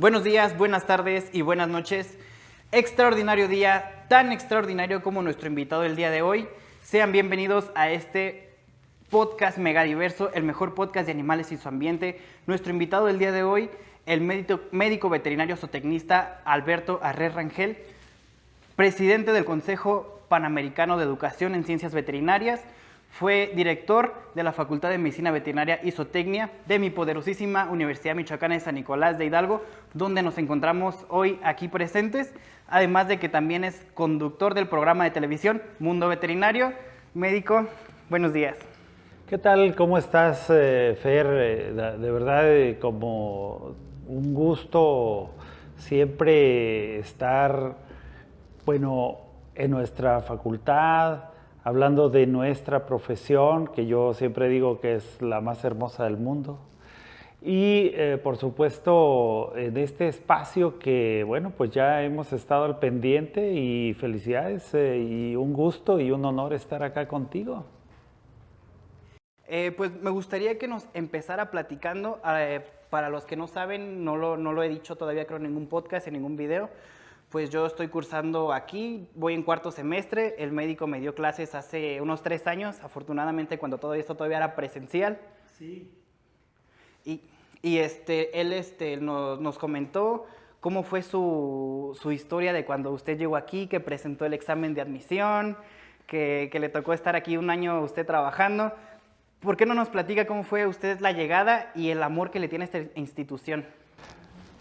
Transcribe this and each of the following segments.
Buenos días, buenas tardes y buenas noches. Extraordinario día, tan extraordinario como nuestro invitado del día de hoy. Sean bienvenidos a este podcast megadiverso, el mejor podcast de animales y su ambiente. Nuestro invitado del día de hoy, el médico veterinario zootecnista Alberto Arrer Rangel, presidente del Consejo Panamericano de Educación en Ciencias Veterinarias. Fue director de la Facultad de Medicina Veterinaria y Zootecnia de mi poderosísima Universidad Michoacana de San Nicolás de Hidalgo, donde nos encontramos hoy aquí presentes, además de que también es conductor del programa de televisión Mundo Veterinario. Médico, buenos días. ¿Qué tal? ¿Cómo estás, Fer? De verdad, como un gusto siempre estar, en nuestra facultad, hablando de nuestra profesión, que yo siempre digo que es la más hermosa del mundo. Y por supuesto, en este espacio que, pues ya hemos estado al pendiente y felicidades y un gusto y un honor estar acá contigo. Pues me gustaría que nos empezara platicando, para los que no saben, no lo he dicho todavía creo en ningún podcast, en ningún video, pues yo estoy cursando aquí, voy en cuarto semestre, el médico me dio clases hace unos 3 años, afortunadamente cuando todo esto todavía era presencial. Sí. Y él nos comentó cómo fue su historia de cuando usted llegó aquí, que presentó el examen de admisión, que le tocó estar aquí un año usted trabajando. ¿Por qué no nos platica cómo fue usted la llegada y el amor que le tiene a esta institución?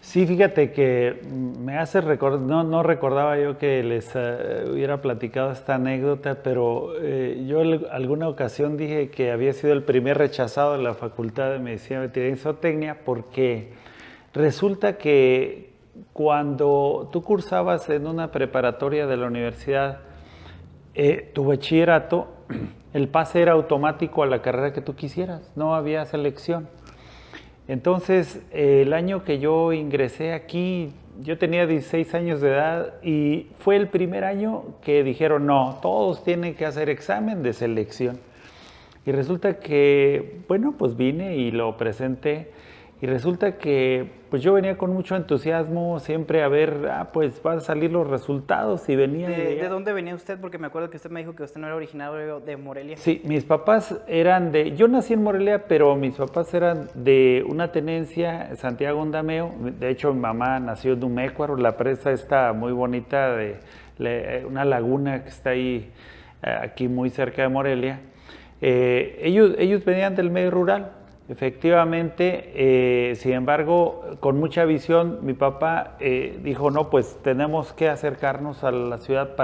Sí, fíjate que me hace recordar, no recordaba yo que les hubiera platicado esta anécdota, pero yo en alguna ocasión dije que había sido el primer rechazado de la Facultad de Medicina Veterinaria y Zootecnia porque resulta que cuando tú cursabas en una preparatoria de la universidad, tu bachillerato, el pase era automático a la carrera que tú quisieras, no había selección. Entonces, el año que yo ingresé aquí, yo tenía 16 años de edad y fue el primer año que dijeron, no, todos tienen que hacer examen de selección. Y resulta que, pues vine y lo presenté. Y resulta que, pues yo venía con mucho entusiasmo siempre a ver, pues van a salir los resultados y venía ¿De dónde venía usted? Porque me acuerdo que usted me dijo que usted no era originario de Morelia. Sí, mis papás eran yo nací en Morelia, pero mis papás eran de una tenencia, Santiago Ondameo. De hecho, mi mamá nació en Umécuaro, la presa está muy bonita, una laguna que está ahí, aquí muy cerca de Morelia. Ellos venían del medio rural, efectivamente, sin embargo, con mucha visión, mi papá dijo, no, pues tenemos que acercarnos a la ciudad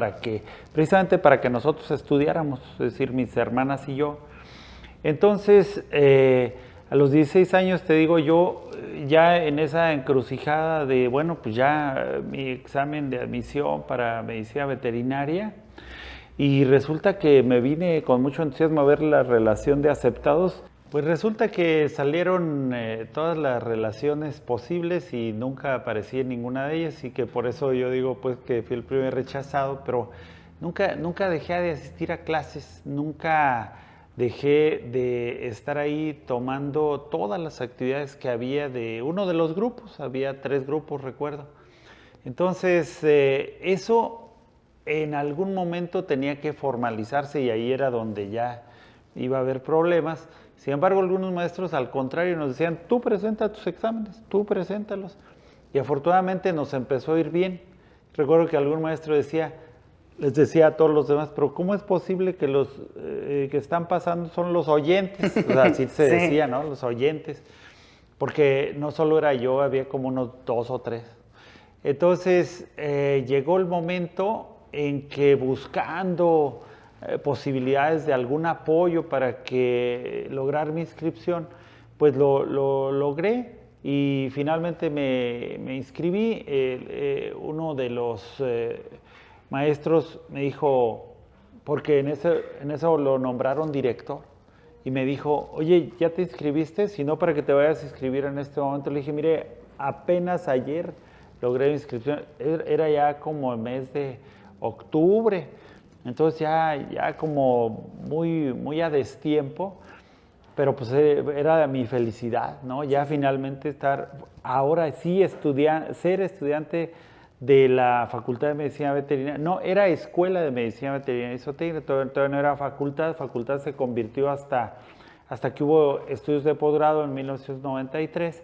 precisamente para que nosotros estudiáramos, es decir, mis hermanas y yo. Entonces, a los 16 años, te digo yo, ya en esa encrucijada de, pues ya mi examen de admisión para medicina veterinaria, y resulta que me vine con mucho entusiasmo a ver la relación de aceptados. Pues resulta que salieron todas las relaciones posibles y nunca aparecí en ninguna de ellas y que por eso yo digo pues que fui el primer rechazado, pero nunca dejé de asistir a clases, nunca dejé de estar ahí tomando todas las actividades que había de uno de los grupos, había 3 grupos recuerdo. Entonces eso en algún momento tenía que formalizarse y ahí era donde ya iba a haber problemas. Sin embargo, algunos maestros al contrario nos decían, tú presenta tus exámenes, tú preséntalos. Y afortunadamente nos empezó a ir bien. Recuerdo que algún maestro les decía a todos los demás, pero ¿cómo es posible que los que están pasando son los oyentes? O sea, así se decía, ¿no? Los oyentes. Porque no solo era yo, había como unos 2 o 3. Entonces llegó el momento en que buscando posibilidades de algún apoyo para que lograr mi inscripción, pues lo logré y finalmente me inscribí. Uno de los maestros me dijo, porque en eso lo nombraron director, y me dijo, oye, ¿ya te inscribiste? Si no, para que te vayas a inscribir en este momento. Le dije, mire, apenas ayer logré mi inscripción, era ya como el mes de octubre, entonces ya como muy a destiempo, pero pues era mi felicidad, ¿no? Ya finalmente ahora sí ser estudiante de la Facultad de Medicina Veterinaria, no, era Escuela de Medicina Veterinaria y Zootecnia, todavía no era facultad se convirtió hasta que hubo estudios de posgrado en 1993,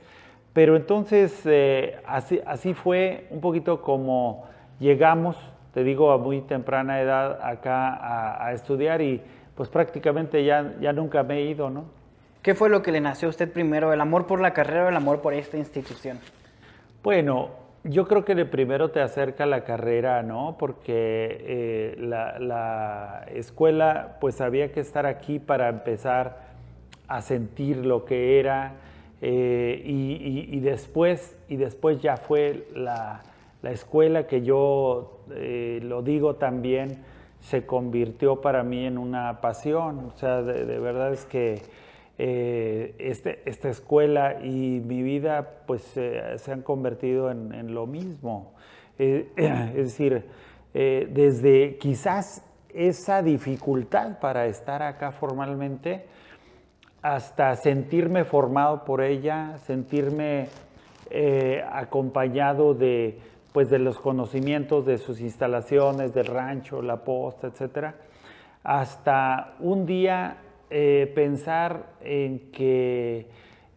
pero entonces así fue un poquito como llegamos, te digo, a muy temprana edad acá a estudiar y pues prácticamente ya nunca me he ido, ¿no? ¿Qué fue lo que le nació a usted primero, el amor por la carrera o el amor por esta institución? Bueno, yo creo que de primero te acerca la carrera, ¿no? Porque la escuela, pues había que estar aquí para empezar a sentir lo que era y después ya fue la escuela que yo, lo digo también, se convirtió para mí en una pasión. O sea, de verdad es que esta escuela y mi vida pues se han convertido en lo mismo. Es decir, desde quizás esa dificultad para estar acá formalmente, hasta sentirme formado por ella, sentirme acompañado pues, de los conocimientos de sus instalaciones, del rancho, la posta, etcétera, hasta un día pensar en que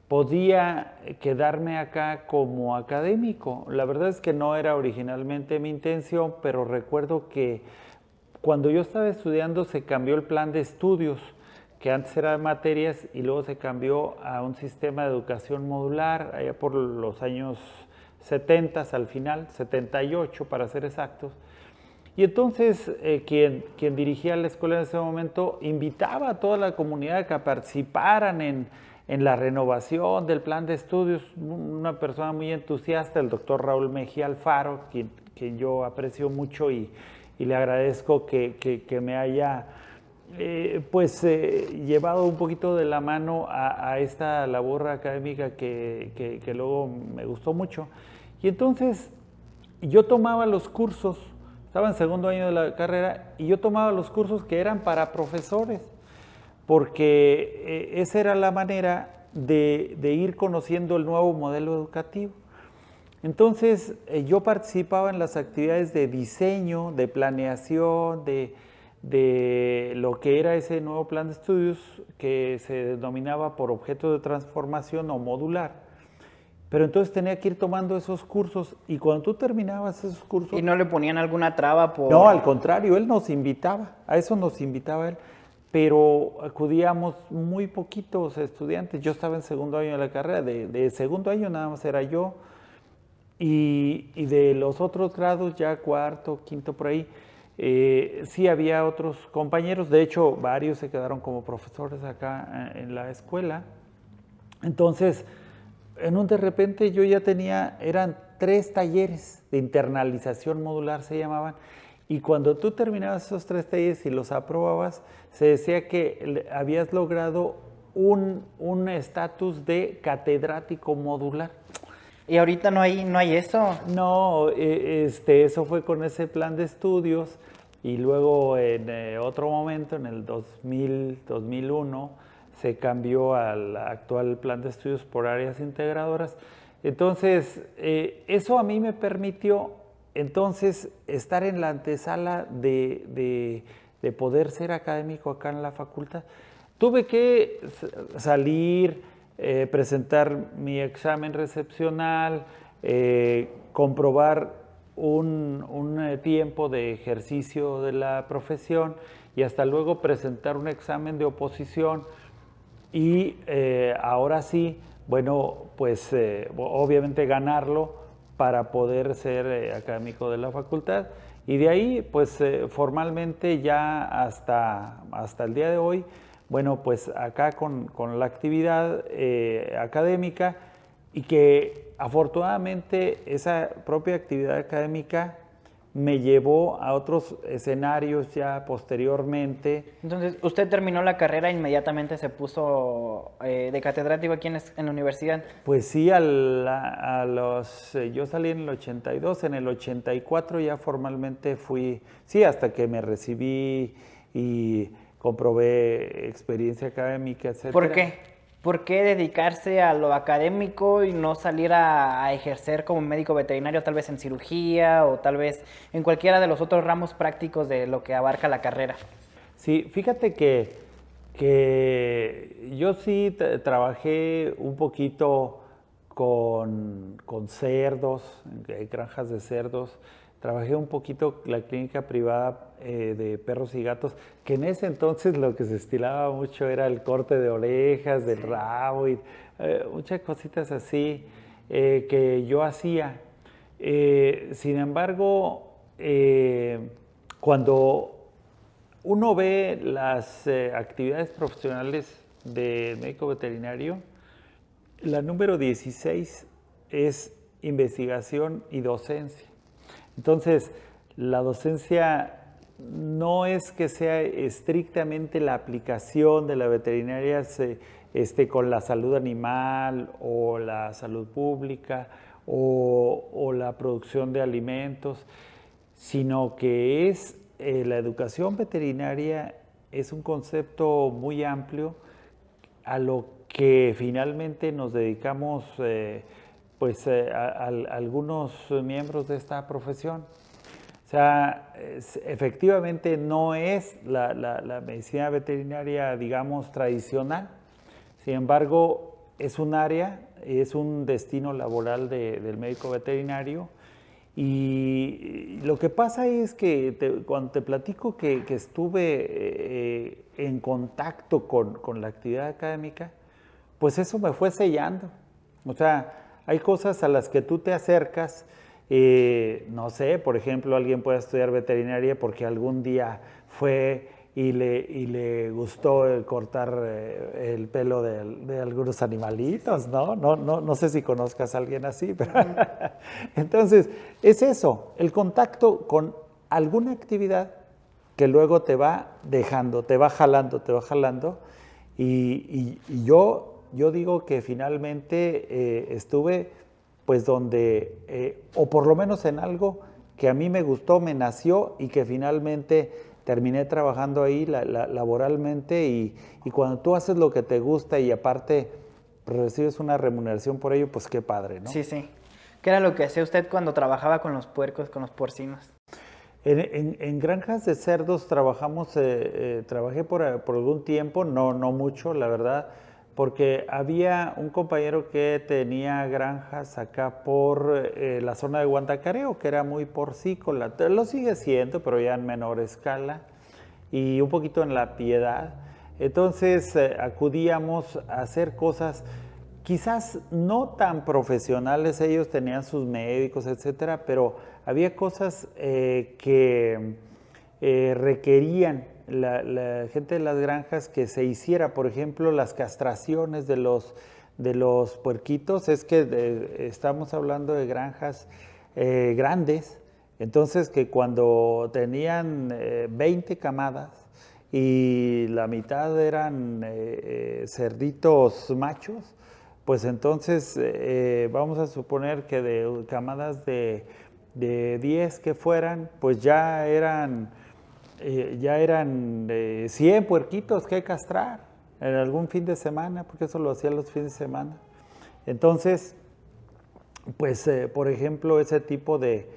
podía quedarme acá como académico. La verdad es que no era originalmente mi intención, pero recuerdo que cuando yo estaba estudiando se cambió el plan de estudios, que antes era de materias y luego se cambió a un sistema de educación modular, allá por los años 70 al final, 78 para ser exactos. Y entonces quien dirigía la escuela en ese momento invitaba a toda la comunidad a que participaran en la renovación del plan de estudios. Una persona muy entusiasta, el doctor Raúl Mejía Alfaro, quien yo aprecio mucho y le agradezco que me haya llevado un poquito de la mano a esta labor académica que luego me gustó mucho. Y entonces yo tomaba los cursos, estaba en segundo año de la carrera, y yo tomaba los cursos que eran para profesores, porque esa era la manera de ir conociendo el nuevo modelo educativo. Entonces yo participaba en las actividades de diseño, de planeación, de lo que era ese nuevo plan de estudios que se denominaba por objeto de transformación o modular. Pero entonces tenía que ir tomando esos cursos y cuando tú terminabas esos cursos... ¿Y no le ponían alguna traba por...? No, al contrario, él nos invitaba, a eso nos invitaba él, pero acudíamos muy poquitos estudiantes. Yo estaba en segundo año de la carrera, de segundo año nada más era yo, y de los otros grados, ya cuarto, quinto, por ahí, sí había otros compañeros. De hecho, varios se quedaron como profesores acá en la escuela. Entonces, de repente yo ya eran 3 talleres de internalización modular, se llamaban, y cuando tú terminabas esos 3 talleres y los aprobabas, se decía que habías logrado un estatus de catedrático modular. ¿Y ahorita no hay eso? No, eso fue con ese plan de estudios y luego en otro momento, en el 2001, se cambió al actual plan de estudios por áreas integradoras. Entonces, eso a mí me permitió entonces estar en la antesala de poder ser académico acá en la facultad. Tuve que salir, presentar mi examen recepcional, comprobar un tiempo de ejercicio de la profesión y hasta luego presentar un examen de oposición y ahora sí, bueno, pues obviamente ganarlo para poder ser académico de la facultad y de ahí pues formalmente ya hasta el día de hoy, bueno, pues acá con la actividad académica y que afortunadamente esa propia actividad académica me llevó a otros escenarios ya posteriormente. Entonces, usted terminó la carrera e inmediatamente se puso de catedrático aquí en la universidad. Pues sí, yo salí en el 82, en el 84 ya formalmente fui, sí, hasta que me recibí y comprobé experiencia académica, etcétera. ¿Por qué? ¿Por qué dedicarse a lo académico y no salir a ejercer como médico veterinario, tal vez en cirugía o tal vez en cualquiera de los otros ramos prácticos de lo que abarca la carrera? Sí, fíjate que yo sí trabajé un poquito con cerdos, granjas de cerdos. Trabajé un poquito la clínica privada de perros y gatos, que en ese entonces lo que se estilaba mucho era el corte de orejas, del rabo y muchas cositas así que yo hacía. Sin embargo, cuando uno ve las actividades profesionales de médico veterinario, la número 16 es investigación y docencia. Entonces, la docencia no es que sea estrictamente la aplicación de la veterinaria con la salud animal o la salud pública o la producción de alimentos, sino que es la educación veterinaria es un concepto muy amplio a lo que finalmente nos dedicamos algunos miembros de esta profesión. O sea, efectivamente no es la medicina veterinaria, digamos, tradicional. Sin embargo, es un área, es un destino laboral del médico veterinario. Y lo que pasa es que cuando te platico que estuve en contacto con la actividad académica, pues eso me fue sellando. O sea, hay cosas a las que tú te acercas, no sé, por ejemplo, alguien puede estudiar veterinaria porque algún día fue y le gustó cortar el pelo de algunos animalitos, ¿no? No sé si conozcas a alguien así, pero entonces es eso, el contacto con alguna actividad que luego te va dejando, te va jalando, y yo digo que finalmente estuve pues donde, o por lo menos en algo que a mí me gustó, me nació y que finalmente terminé trabajando ahí laboralmente y cuando tú haces lo que te gusta y aparte recibes una remuneración por ello, pues qué padre, ¿no? Sí, sí. ¿Qué era lo que hacía usted cuando trabajaba con los puercos, con los porcinos? En granjas de cerdos trabajé por algún tiempo, no mucho, la verdad, porque había un compañero que tenía granjas acá por la zona de Guantacareo, que era muy porcícola. Lo sigue siendo, pero ya en menor escala, y un poquito en La Piedad. Entonces acudíamos a hacer cosas quizás no tan profesionales, ellos tenían sus médicos, etcétera, pero había cosas que requerían la gente de las granjas que se hiciera, por ejemplo, las castraciones de los puerquitos. Es que estamos hablando de granjas grandes, entonces que cuando tenían 20 camadas y la mitad eran cerditos machos, pues entonces vamos a suponer que de camadas de 10 que fueran, pues ya eran 100 puerquitos que castrar en algún fin de semana, porque eso lo hacían los fines de semana. Entonces, pues por ejemplo, ese tipo de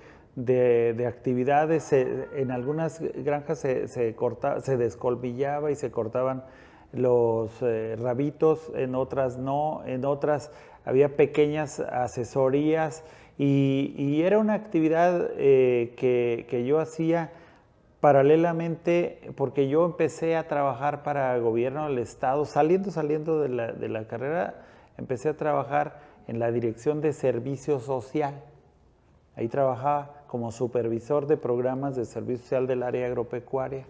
actividades en algunas granjas se descolmillaba y se cortaban los rabitos, en otras no, en otras había pequeñas asesorías y era una actividad que yo hacía paralelamente, porque yo empecé a trabajar para el gobierno del estado, saliendo de la carrera, empecé a trabajar en la Dirección de Servicio Social. Ahí trabajaba como supervisor de programas de servicio social del área agropecuaria.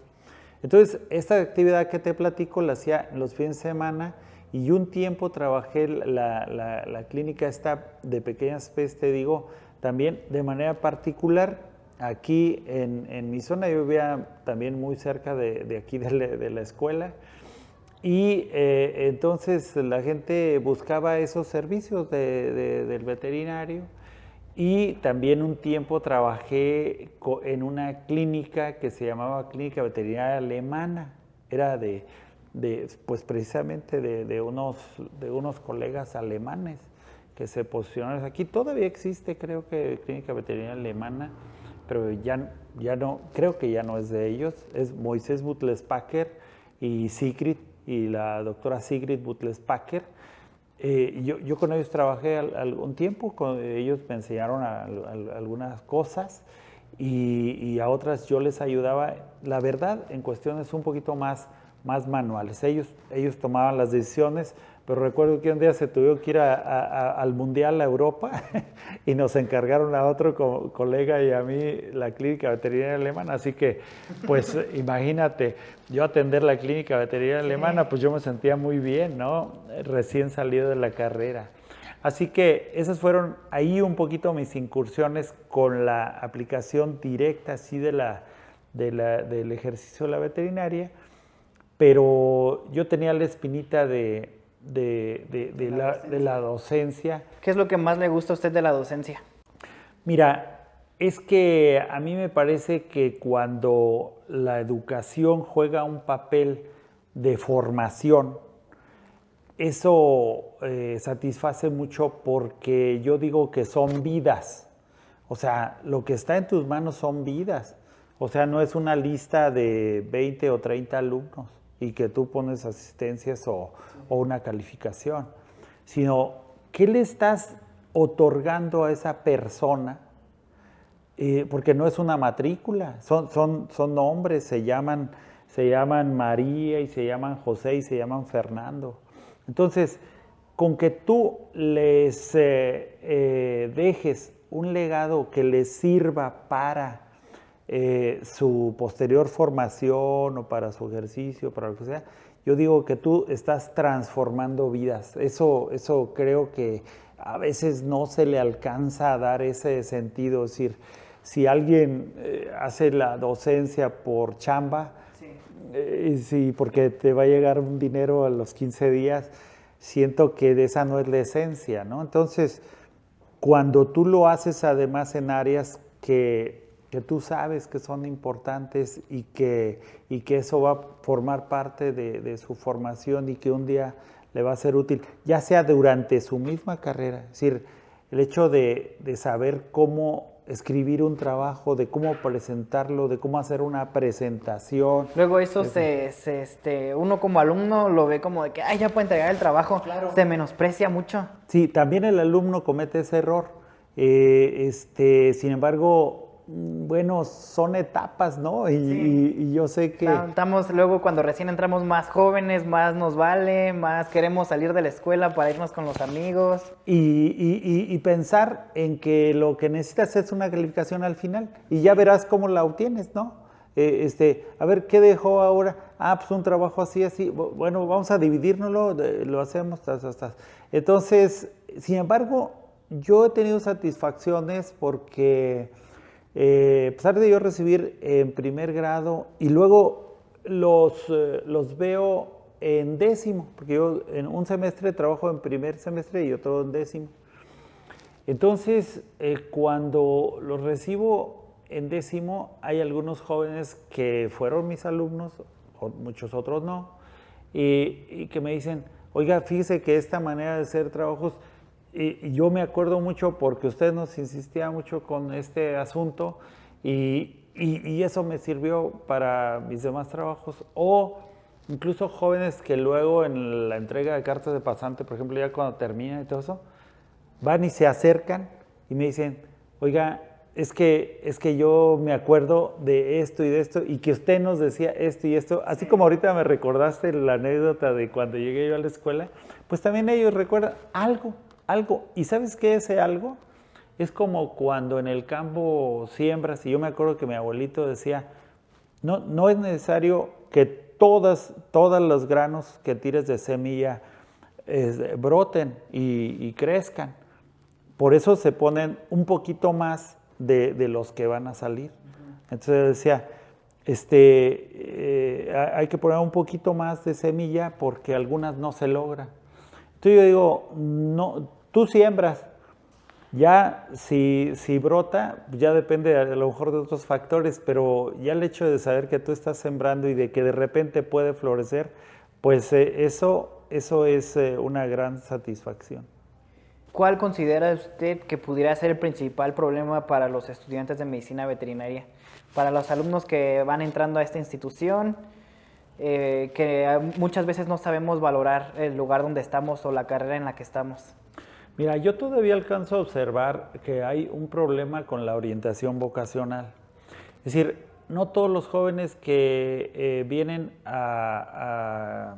Entonces, esta actividad que te platico la hacía los fines de semana y un tiempo trabajé la clínica esta de pequeñas especies, te digo, también de manera particular. Aquí en mi zona, yo vivía también muy cerca de aquí de la escuela y entonces la gente buscaba esos servicios del veterinario. Y también un tiempo trabajé en una clínica que se llamaba Clínica Veterinaria Alemana. era pues precisamente de unos colegas alemanes que se posicionaron aquí. Todavía existe, creo que Clínica Veterinaria Alemana, pero ya no, creo que ya no es de ellos. Es Moisés Butles-Packer y la doctora Sigrid Butles-Packer. Yo con ellos trabajé algún tiempo, ellos me enseñaron algunas cosas y a otras yo les ayudaba, la verdad, en cuestiones un poquito más manuales. Ellos tomaban las decisiones, pero recuerdo que un día se tuvieron que ir al Mundial a Europa y nos encargaron a otro colega y a mí la clínica veterinaria alemana, así que pues imagínate, yo atender la clínica veterinaria alemana, pues yo me sentía muy bien, ¿no? Recién salido de la carrera. Así que esas fueron ahí un poquito mis incursiones con la aplicación directa así del ejercicio de la veterinaria, pero yo tenía la espinita de la docencia. ¿Qué es lo que más le gusta a usted de la docencia? Mira, es que a mí me parece que cuando la educación juega un papel de formación, eso satisface mucho porque yo digo que son vidas. O sea, lo que está en tus manos son vidas. O sea, no es una lista de 20 o 30 alumnos y que tú pones asistencias o una calificación, sino ¿qué le estás otorgando a esa persona? Porque no es una matrícula, son nombres, se llaman María y se llaman José y se llaman Fernando. Entonces, con que tú les dejes un legado que les sirva para su posterior formación o para su ejercicio, para lo que sea, yo digo que tú estás transformando vidas. Eso creo que a veces no se le alcanza a dar ese sentido. Es decir, si alguien hace la docencia por chamba, sí, porque te va a llegar un dinero a los 15 días, siento que de esa no es la esencia, ¿no? Entonces, cuando tú lo haces además en áreas que tú sabes que son importantes y que eso va a formar parte de su formación y que un día le va a ser útil, ya sea durante su misma carrera, es decir, el hecho de saber cómo escribir un trabajo, de cómo presentarlo, de cómo hacer una presentación. Luego eso uno como alumno lo ve como de que, ya puede entregar el trabajo, claro. Se menosprecia mucho. Sí, también el alumno comete ese error. Sin embargo, bueno, son etapas, ¿no? Y yo sé que... Estamos luego cuando recién entramos más jóvenes, más nos vale, más queremos salir de la escuela para irnos con los amigos. Y pensar en que lo que necesitas es una calificación al final y ya verás cómo la obtienes, ¿no? A ver, ¿qué dejó ahora? Pues un trabajo así. Bueno, vamos a dividírnoslo, lo hacemos, Entonces, sin embargo, yo he tenido satisfacciones porque... a pesar de yo recibir en primer grado y luego los veo en décimo, porque yo en un semestre trabajo en primer semestre y otro en décimo. Entonces, cuando los recibo en décimo, hay algunos jóvenes que fueron mis alumnos, o muchos otros no, y que me dicen, oiga, fíjese que esta manera de hacer trabajos... Y yo me acuerdo mucho porque usted nos insistía mucho con este asunto y eso me sirvió para mis demás trabajos. O incluso jóvenes que luego en la entrega de cartas de pasante, por ejemplo, ya cuando termina y todo eso, van y se acercan y me dicen, oiga, es que yo me acuerdo de esto y que usted nos decía esto y esto. Así como ahorita me recordaste la anécdota de cuando llegué yo a la escuela, pues también ellos recuerdan algo. ¿Y sabes qué es ese algo? Es como cuando en el campo siembras, y yo me acuerdo que mi abuelito decía, no es necesario que todos los granos que tires de semilla broten y crezcan. Por eso se ponen un poquito más de los que van a salir. Entonces decía, hay que poner un poquito más de semilla porque algunas no se logran. Entonces yo digo, no, tú siembras, Ya si brota, ya depende a lo mejor de otros factores, pero ya el hecho de saber que tú estás sembrando y de que de repente puede florecer, pues eso es una gran satisfacción. ¿Cuál considera usted que pudiera ser el principal problema para los estudiantes de medicina veterinaria? Para los alumnos que van entrando a esta institución, que muchas veces no sabemos valorar el lugar donde estamos o la carrera en la que estamos. Mira, yo todavía alcanzo a observar que hay un problema con la orientación vocacional. Es decir, no todos los jóvenes que vienen a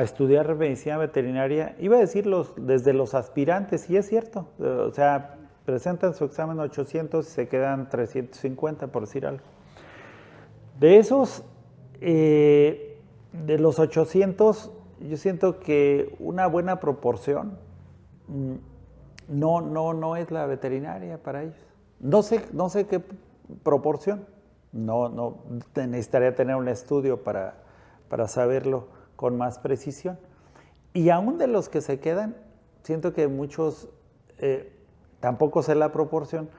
estudiar medicina veterinaria, iba a decir desde los aspirantes, y es cierto, o sea, presentan su examen 800 y se quedan 350, por decir algo. De esos, de los 800, yo siento que una buena proporción no es la veterinaria para ellos. No sé qué proporción. No necesitaría tener un estudio para saberlo con más precisión. Y aún de los que se quedan, siento que muchos, tampoco sé la proporción,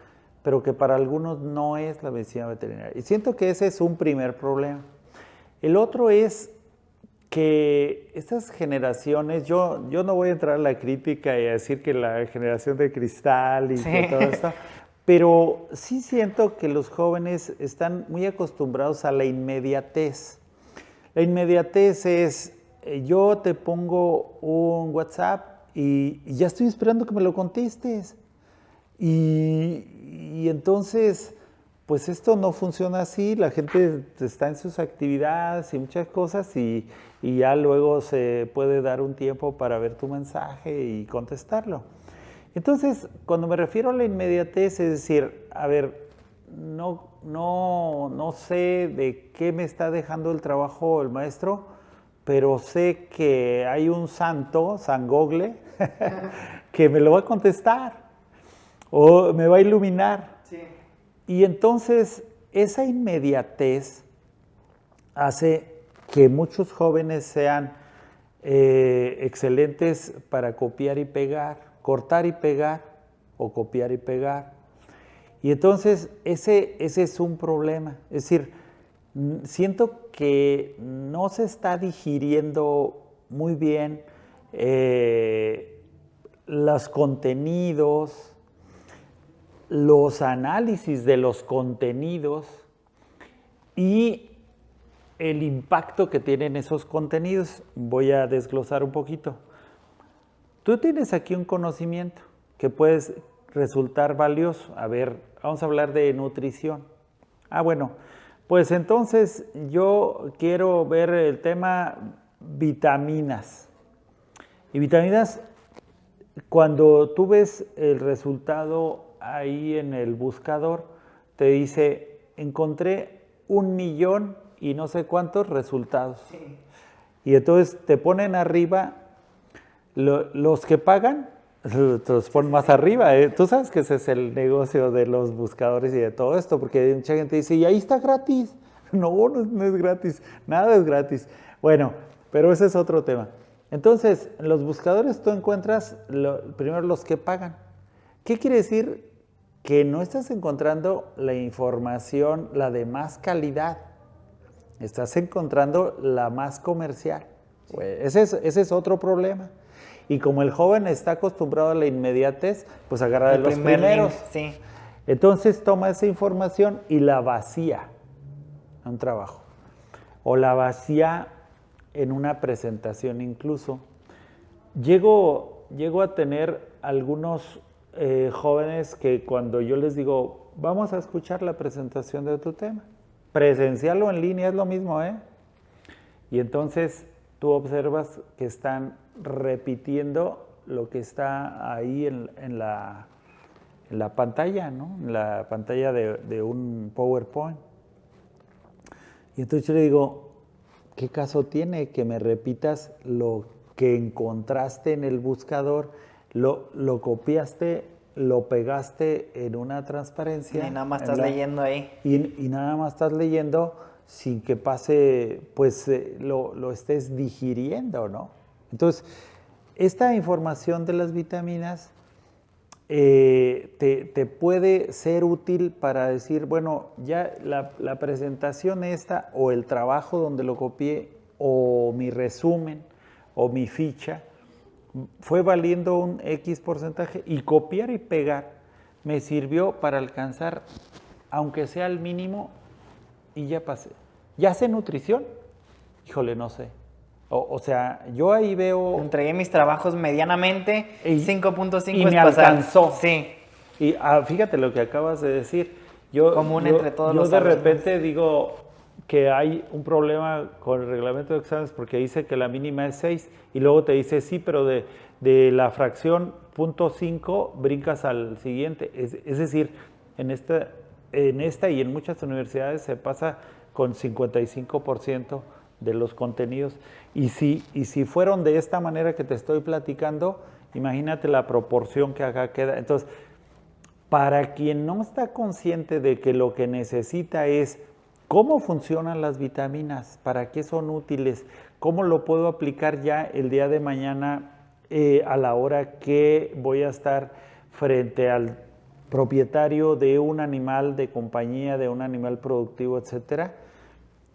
pero que para algunos no es la medicina veterinaria. Y siento que ese es un primer problema. El otro es que estas generaciones, yo no voy a entrar a la crítica y a decir que la generación de cristal y Sí. que todo esto, pero sí siento que los jóvenes están muy acostumbrados a la inmediatez. La inmediatez es, yo te pongo un WhatsApp y ya estoy esperando que me lo contestes. Y entonces, pues esto no funciona así, la gente está en sus actividades y muchas cosas y ya luego se puede dar un tiempo para ver tu mensaje y contestarlo. Entonces, cuando me refiero a la inmediatez, es decir, a ver, no sé de qué me está dejando el trabajo el maestro, pero sé que hay un santo, San Google, que me lo va a contestar o me va a iluminar. Sí. Y entonces esa inmediatez hace que muchos jóvenes sean excelentes para copiar y pegar, cortar y pegar o copiar y pegar. Y entonces ese es un problema. Es decir, siento que no se está digiriendo muy bien los contenidos, los análisis de los contenidos y el impacto que tienen esos contenidos. Voy a desglosar un poquito. Tú tienes aquí un conocimiento que puede resultar valioso. A ver, vamos a hablar de nutrición. Bueno, pues entonces yo quiero ver el tema vitaminas. Y vitaminas, cuando tú ves el resultado ahí en el buscador, te dice, encontré 1,000,000 y no sé cuántos resultados. Sí. Y entonces te ponen arriba, los que pagan, te los ponen más arriba. Tú sabes que ese es el negocio de los buscadores y de todo esto, porque mucha gente dice, y ahí está gratis. No es gratis, nada es gratis. Bueno, pero ese es otro tema. Entonces, en los buscadores tú encuentras primero los que pagan. ¿Qué quiere decir? Que no estás encontrando la información, la de más calidad. Estás encontrando la más comercial. Pues ese es otro problema. Y como el joven está acostumbrado a la inmediatez, pues agarra de los primeros. Link, sí. Entonces toma esa información y la vacía en un trabajo. O la vacía en una presentación incluso. Llego a tener algunos jóvenes que cuando yo les digo, vamos a escuchar la presentación de tu tema, presencial o en línea es lo mismo, ¿eh? Y entonces tú observas que están repitiendo lo que está ahí en la pantalla, ¿no? En la pantalla de un PowerPoint. Y entonces yo le digo, ¿qué caso tiene que me repitas lo que encontraste en el buscador, lo copiaste, lo pegaste en una transparencia? Y nada más estás leyendo ahí. Y nada más estás leyendo sin que pase, pues lo estés digiriendo, ¿no? Entonces, esta información de las vitaminas te puede ser útil para decir, bueno, ya la presentación esta o el trabajo donde lo copié o mi resumen o mi ficha fue valiendo un X porcentaje y copiar y pegar me sirvió para alcanzar, aunque sea el mínimo, y ya pasé. ¿Ya sé nutrición? Híjole, no sé. O sea, yo ahí veo... Entregué mis trabajos medianamente, 5.5 y es me pasar. alcanzó. Sí. Y fíjate lo que acabas de decir. Común entre todos los de alumnos. repente digo que hay un problema con el reglamento de exámenes porque dice que la mínima es 6 y luego te dice sí, pero de la fracción 0.5 brincas al siguiente. Es decir, en esta y en muchas universidades se pasa con 55% de los contenidos. Y si fueron de esta manera que te estoy platicando, imagínate la proporción que acá queda. Entonces, para quien no está consciente de que lo que necesita es cómo funcionan las vitaminas, para qué son útiles, cómo lo puedo aplicar ya el día de mañana a la hora que voy a estar frente al propietario de un animal de compañía, de un animal productivo, etcétera,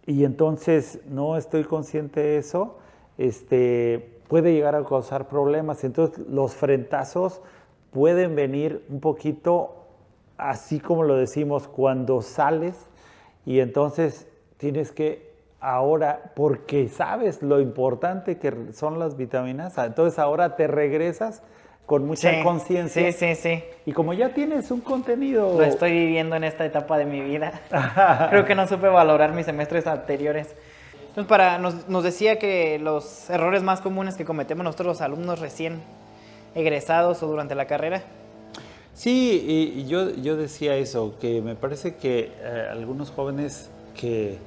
y entonces no estoy consciente de eso, puede llegar a causar problemas. Entonces los frentazos pueden venir un poquito así como lo decimos, cuando sales y entonces tienes que ahora, porque sabes lo importante que son las vitaminas, entonces ahora te regresas con mucha conciencia. Sí. Y como ya tienes un contenido... Lo estoy viviendo en esta etapa de mi vida. Creo que no supe valorar mis semestres anteriores. Entonces, nos decía que los errores más comunes que cometemos nosotros los alumnos recién egresados o durante la carrera. Sí, y yo decía eso, que me parece que algunos jóvenes que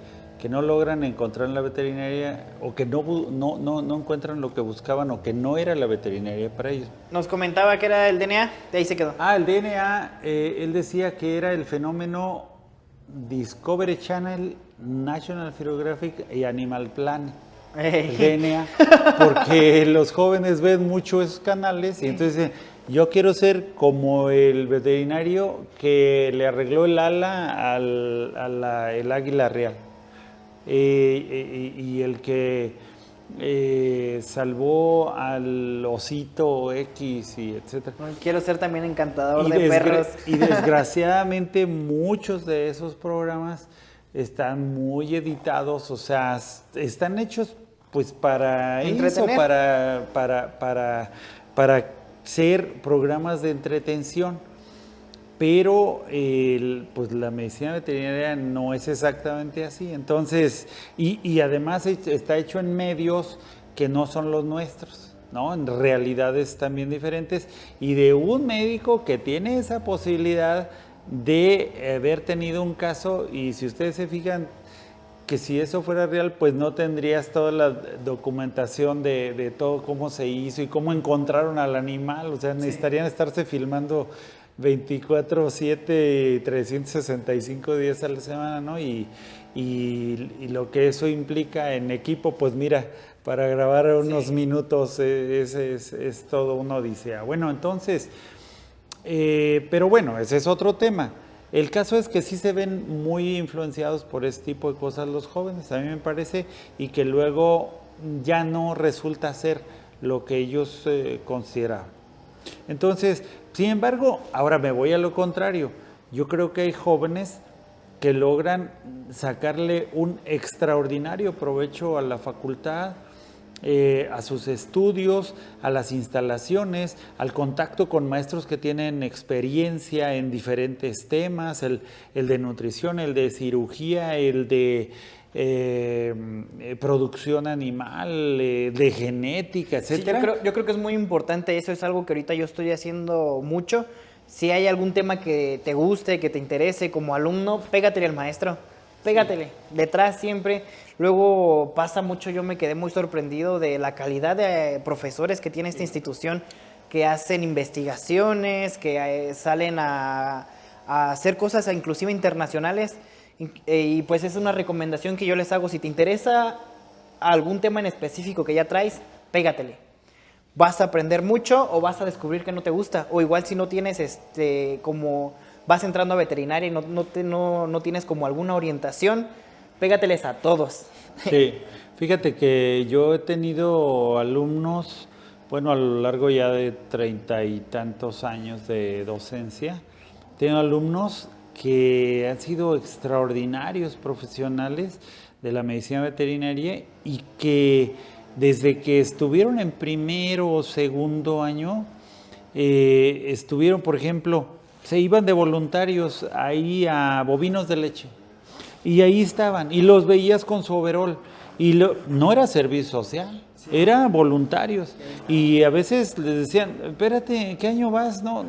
no logran encontrar en la veterinaria o que no encuentran lo que buscaban o que no era la veterinaria para ellos. Nos comentaba que era el DNA, de ahí se quedó. El DNA, él decía que era el fenómeno Discovery Channel, National Geographic y Animal Planet. El DNA, porque los jóvenes ven mucho esos canales y entonces yo quiero ser como el veterinario que le arregló el ala el águila real. Y el que salvó al osito X y etcétera. Quiero ser también encantador de perros. Y desgraciadamente muchos de esos programas están muy editados, o sea, están hechos pues para eso, para ser programas de entretención. Pero pues la medicina veterinaria no es exactamente así. Entonces, y además está hecho en medios que no son los nuestros, ¿no? En realidades también diferentes. Y de un médico que tiene esa posibilidad de haber tenido un caso, y si ustedes se fijan que si eso fuera real, pues no tendrías toda la documentación de todo cómo se hizo y cómo encontraron al animal. O sea, necesitarían estarse filmando 24/7, 365 días a la semana, ¿no? Y lo que eso implica en equipo, pues mira, para grabar unos minutos es todo una odisea. Bueno, entonces, pero bueno, ese es otro tema. El caso es que sí se ven muy influenciados por este tipo de cosas los jóvenes, a mí me parece, y que luego ya no resulta ser lo que ellos consideraban. Entonces, sin embargo, ahora me voy a lo contrario. Yo creo que hay jóvenes que logran sacarle un extraordinario provecho a la facultad, a sus estudios, a las instalaciones, al contacto con maestros que tienen experiencia en diferentes temas, el de nutrición, el de cirugía, el de producción animal, de genética, etcétera. Sí, yo creo que es muy importante, eso es algo que ahorita yo estoy haciendo mucho. Si hay algún tema que te guste, que te interese como alumno, pégatele al maestro, pégatele, detrás siempre. Luego pasa mucho, yo me quedé muy sorprendido de la calidad de profesores que tiene esta institución, que hacen investigaciones, que salen a hacer cosas inclusive internacionales. Y pues es una recomendación que yo les hago. Si te interesa algún tema en específico que ya traes, pégatele. vas a aprender mucho o vas a descubrir que no te gusta. O igual si no tienes como vas entrando a veterinaria y no tienes como alguna orientación, pégateles a todos. Sí, fíjate que yo he tenido alumnos, bueno, a lo largo ya de 30 y tantos años de docencia, tengo alumnos que han sido extraordinarios profesionales de la medicina veterinaria y que desde que estuvieron en primero o segundo año, estuvieron, por ejemplo, se iban de voluntarios ahí a bovinos de leche. Y ahí estaban, y los veías con su overol. Y no era servicio social, eran voluntarios. Y a veces les decían, espérate, ¿qué año vas? No,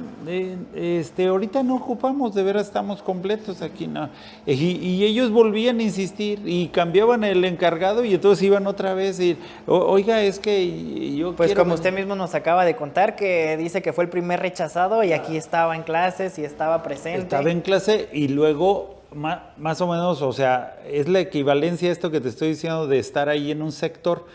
ahorita no ocupamos, de veras estamos completos aquí. No. Y ellos volvían a insistir y cambiaban el encargado y entonces iban otra vez. Y, oiga, es que yo Pues quiero... como usted mismo nos acaba de contar, que dice que fue el primer rechazado y aquí estaba en clases y estaba presente. Estaba en clase y luego... Más o menos, o sea, es la equivalencia a esto que te estoy diciendo de estar ahí en un sector,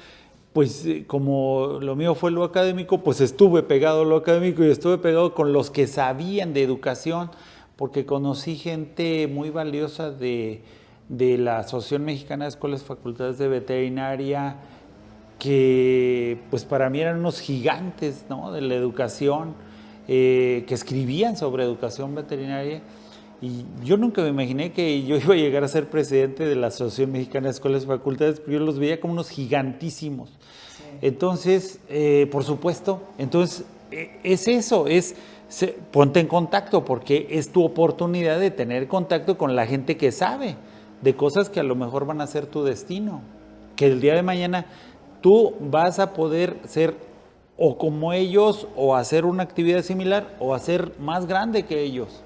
pues como lo mío fue lo académico, pues estuve pegado a lo académico y estuve pegado con los que sabían de educación, porque conocí gente muy valiosa de la Asociación Mexicana de Escuelas y Facultades de Veterinaria, que pues para mí eran unos gigantes, ¿no?, de la educación, que escribían sobre educación veterinaria. Y yo nunca me imaginé que yo iba a llegar a ser presidente de la Asociación Mexicana de Escuelas y Facultades, pero yo los veía como unos gigantísimos. Sí. Entonces, por supuesto, entonces es eso, ponte en contacto porque es tu oportunidad de tener contacto con la gente que sabe de cosas que a lo mejor van a ser tu destino, que el día de mañana tú vas a poder ser o como ellos o hacer una actividad similar o hacer más grande que ellos.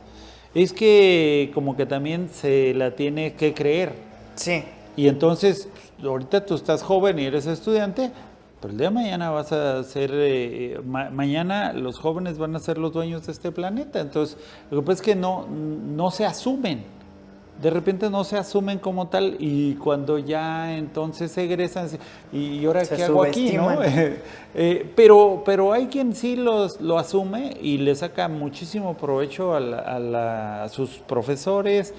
Es que como que también se la tiene que creer. Sí. Y entonces, ahorita tú estás joven y eres estudiante, pero el día de mañana vas a ser, mañana los jóvenes van a ser los dueños de este planeta. Entonces, lo que pasa es que no se asumen. De repente no se asumen como tal y cuando ya entonces egresan y ahora qué hago aquí, ¿no? Pero hay quien sí lo asume y le saca muchísimo provecho a sus profesores,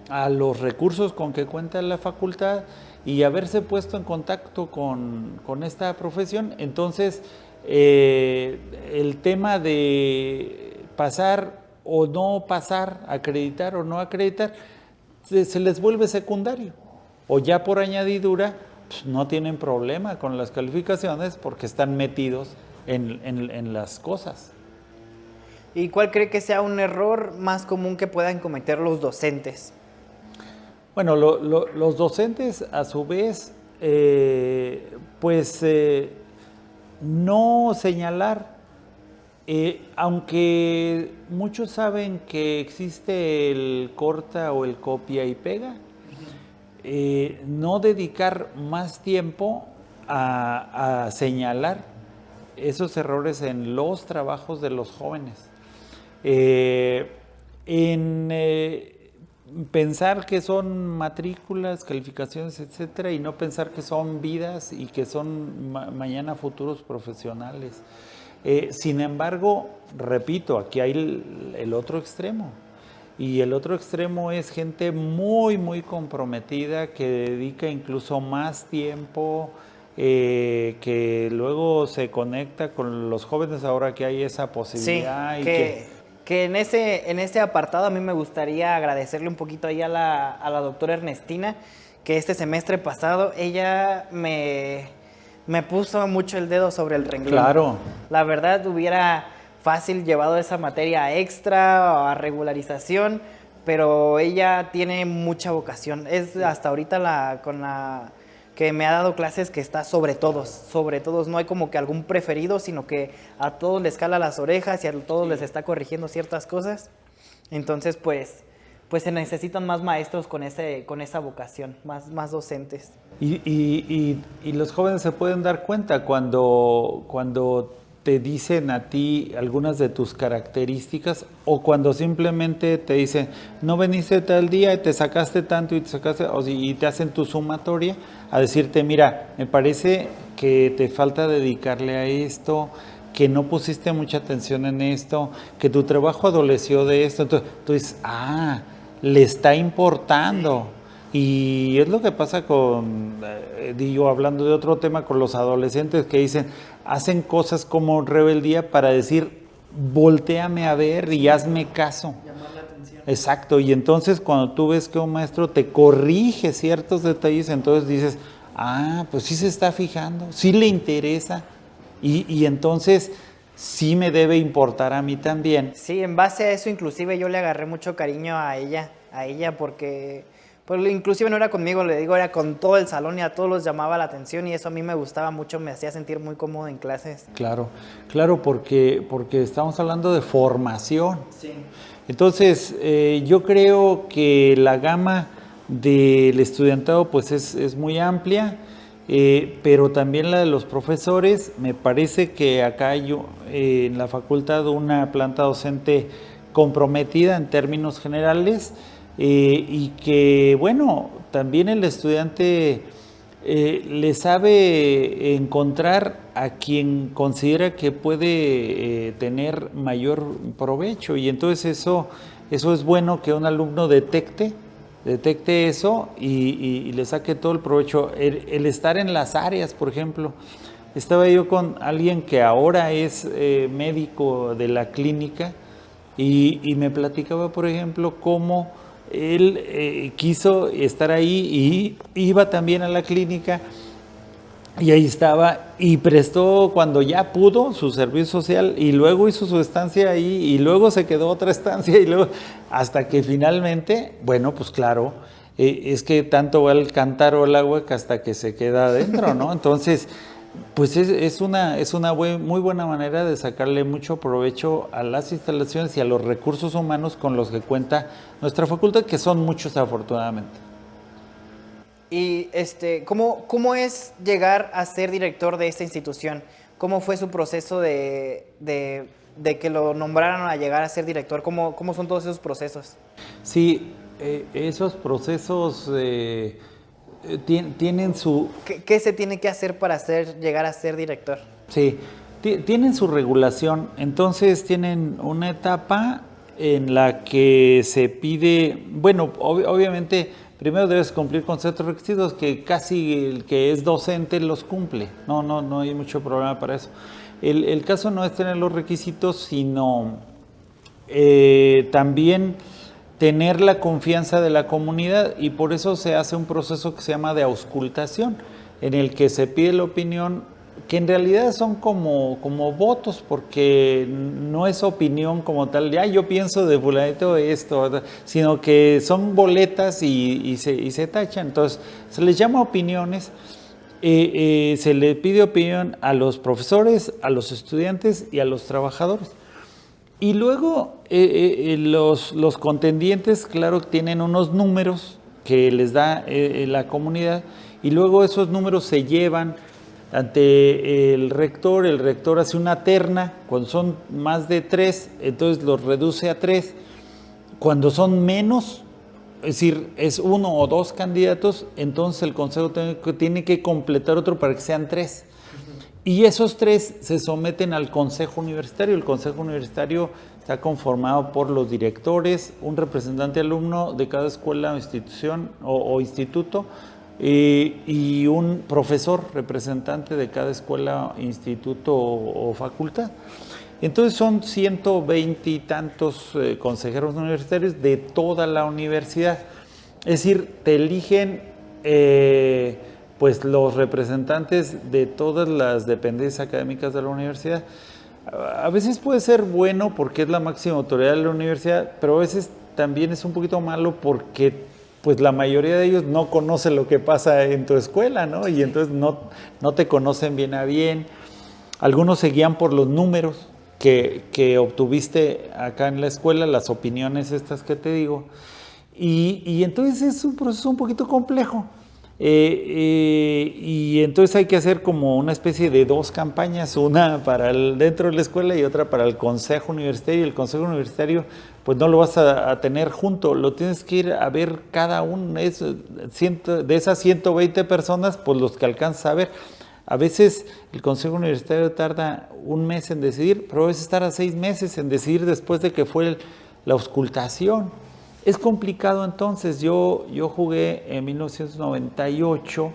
a los recursos con que cuenta la facultad y haberse puesto en contacto con esta profesión. Entonces, el tema de pasar o no pasar, acreditar o no acreditar, se les vuelve secundario. O ya por añadidura, pues no tienen problema con las calificaciones porque están metidos en las cosas. ¿Y cuál cree que sea un error más común que puedan cometer los docentes? Bueno, los docentes a su vez, no señalar, aunque muchos saben que existe el corta o el copia y pega, no dedicar más tiempo a señalar esos errores en los trabajos de los jóvenes. Pensar que son matrículas, calificaciones, etcétera, y no pensar que son vidas y que son mañana futuros profesionales. Sin embargo, repito, aquí hay el otro extremo. Y el otro extremo es gente muy, muy comprometida que dedica incluso más tiempo, que luego se conecta con los jóvenes ahora que hay esa posibilidad. Sí, que en ese apartado a mí me gustaría agradecerle un poquito ahí a la doctora Ernestina, que este semestre pasado ella me puso mucho el dedo sobre el renglón. Claro. La verdad, hubiera fácil llevado esa materia a extra o a regularización, pero ella tiene mucha vocación. Es hasta ahorita con la que me ha dado clases que está sobre todos. No hay como que algún preferido, sino que a todos les cala las orejas y a todos les está corrigiendo ciertas cosas. Entonces, pues se necesitan más maestros con esa vocación, más docentes. Y los jóvenes se pueden dar cuenta cuando te dicen a ti algunas de tus características o cuando simplemente te dicen, no veniste tal día y te sacaste tanto y te sacaste, y te hacen tu sumatoria a decirte, mira, me parece que te falta dedicarle a esto, que no pusiste mucha atención en esto, que tu trabajo adoleció de esto. Entonces tú dices, le está importando. Y es lo que pasa con, digo, hablando de otro tema, con los adolescentes que dicen, hacen cosas como rebeldía para decir, voltéame a ver y hazme caso. Llamar la atención. Exacto, y entonces cuando tú ves que un maestro te corrige ciertos detalles, entonces dices, pues sí se está fijando, sí le interesa, y entonces sí me debe importar a mí también. Sí, en base a eso inclusive yo le agarré mucho cariño a ella porque pues inclusive no era conmigo, le digo, era con todo el salón y a todos los llamaba la atención y eso a mí me gustaba mucho, me hacía sentir muy cómodo en clases. Claro, porque estamos hablando de formación. Sí. Entonces, yo creo que la gama del estudiantado pues es muy amplia, pero también la de los profesores. Me parece que acá hay en la facultad una planta docente comprometida en términos generales, y que, bueno, también el estudiante le sabe encontrar a quien considera que puede tener mayor provecho, y entonces eso es bueno que un alumno detecte eso y le saque todo el provecho. El estar en las áreas, por ejemplo, estaba yo con alguien que ahora es médico de la clínica y me platicaba, por ejemplo, cómo él quiso estar ahí y iba también a la clínica y ahí estaba y prestó cuando ya pudo su servicio social y luego hizo su estancia ahí y luego se quedó otra estancia y luego hasta que finalmente, bueno, pues claro, es que tanto va el cántaro al agua que hasta que se queda adentro, ¿no? Entonces, pues es una muy buena manera de sacarle mucho provecho a las instalaciones y a los recursos humanos con los que cuenta nuestra facultad, que son muchos afortunadamente. Y ¿cómo es llegar a ser director de esta institución? ¿Cómo fue su proceso de que lo nombraran a llegar a ser director? ¿Cómo son todos esos procesos? Sí, esos procesos tienen su... ¿Qué se tiene que hacer para llegar a ser director? Sí, tienen su regulación. Entonces tienen una etapa en la que se pide, bueno, obviamente primero debes cumplir con ciertos requisitos que casi el que es docente los cumple. No hay mucho problema para eso. El caso no es tener los requisitos, sino también tener la confianza de la comunidad, y por eso se hace un proceso que se llama de auscultación, en el que se pide la opinión, que en realidad son como votos, porque no es opinión como tal, ya yo pienso de fulanito esto, sino que son boletas y se tachan. Entonces se les llama opiniones. Se le pide opinión a los profesores, a los estudiantes y a los trabajadores. Y luego los contendientes, claro, tienen unos números que les da la comunidad, y luego esos números se llevan ante el rector hace una terna. Cuando son más de 3, entonces los reduce a 3. Cuando son menos, es decir, es 1 o 2 candidatos, entonces el consejo tiene que completar otro para que sean 3. Y esos 3 se someten al consejo universitario. El consejo universitario está conformado por los directores, un representante alumno de cada escuela o institución o instituto, y un profesor representante de cada escuela, instituto o facultad. Entonces son 120 y tantos consejeros universitarios de toda la universidad. Es decir, te eligen pues los representantes de todas las dependencias académicas de la universidad. A veces puede ser bueno porque es la máxima autoridad de la universidad, pero a veces también es un poquito malo porque pues la mayoría de ellos no conoce lo que pasa en tu escuela, ¿no? Y entonces no te conocen bien a bien. Algunos se guían por los números que obtuviste acá en la escuela, las opiniones estas que te digo. Y entonces es un proceso un poquito complejo. Y entonces hay que hacer como una especie de dos campañas, una para dentro de la escuela y otra para el consejo universitario. El consejo universitario pues no lo vas a tener junto, lo tienes que ir a ver cada uno. De esas 120 personas, pues los que alcanzas a ver. A veces el consejo universitario tarda un mes en decidir, pero a veces tarda 6 meses en decidir después de que fue la auscultación. Es complicado. Entonces, yo jugué en 1998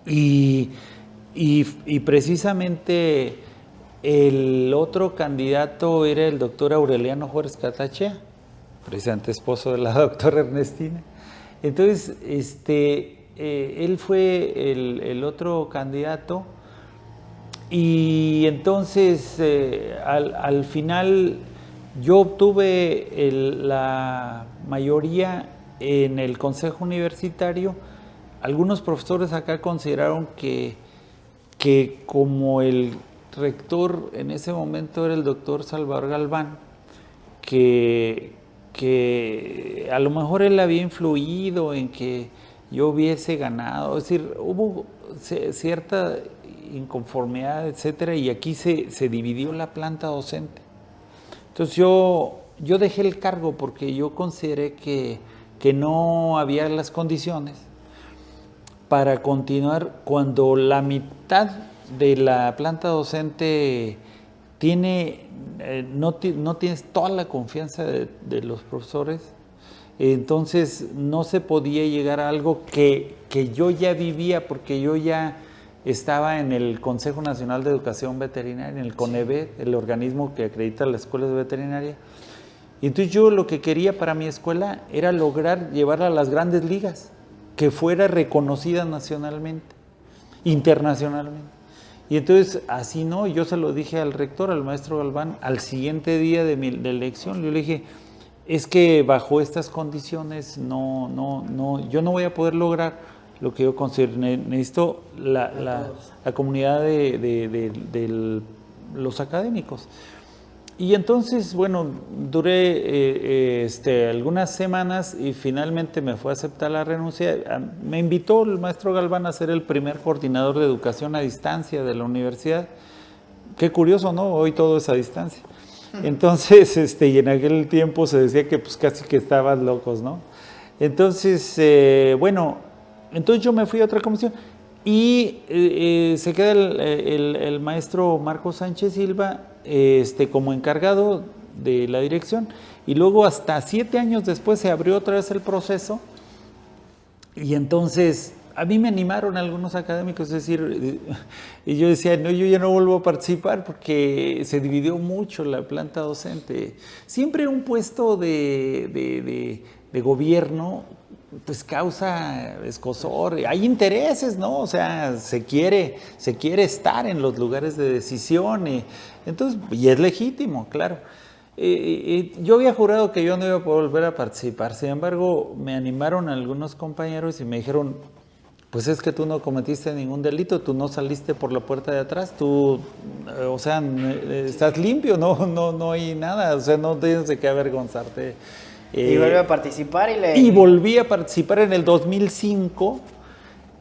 y precisamente el otro candidato era el doctor Aureliano Juárez Catachea, precisamente esposo de la doctora Ernestina. Entonces, él fue el otro candidato y entonces al final yo obtuve la mayoría en el consejo universitario. Algunos profesores acá consideraron que como el rector en ese momento era el doctor Salvador Galván, que a lo mejor él había influido en que yo hubiese ganado, es decir, hubo cierta inconformidad, etcétera, y aquí se dividió la planta docente. Entonces yo dejé el cargo porque yo consideré que no había las condiciones para continuar cuando la mitad de la planta docente no tienes toda la confianza de los profesores. Entonces no se podía llegar a algo que yo ya vivía, porque yo ya estaba en el Consejo Nacional de Educación Veterinaria, en el CONEVET, el organismo que acredita las escuelas de veterinaria. Y entonces yo lo que quería para mi escuela era lograr llevarla a las grandes ligas, que fuera reconocida nacionalmente, internacionalmente. Y entonces así no, yo se lo dije al rector, al maestro Galván, al siguiente día de elección, yo le dije, es que bajo estas condiciones yo no voy a poder lograr lo que yo considero. Necesito la comunidad de los académicos. Y entonces, bueno, duré algunas semanas y finalmente me fue a aceptar la renuncia. Me invitó el maestro Galván a ser el primer coordinador de educación a distancia de la universidad. Qué curioso, ¿no? Hoy todo es a distancia. Entonces, y en aquel tiempo se decía que pues casi que estaban locos, ¿no? Entonces, entonces yo me fui a otra comisión y se queda el maestro Marcos Sánchez Silva como encargado de la dirección, y luego hasta 7 años después se abrió otra vez el proceso, y entonces a mí me animaron algunos académicos, es decir, y yo decía, no, yo ya no vuelvo a participar porque se dividió mucho la planta docente. Siempre un puesto de gobierno pues causa escozor, hay intereses, ¿no? O sea, se quiere estar en los lugares de decisión, entonces, y es legítimo, claro. Yo había jurado que yo no iba a poder volver a participar, sin embargo, me animaron algunos compañeros y me dijeron, pues es que tú no cometiste ningún delito, tú no saliste por la puerta de atrás, tú, o sea, estás limpio, no hay nada, o sea, no tienes de qué avergonzarte. Y volví a participar y volví a participar en el 2005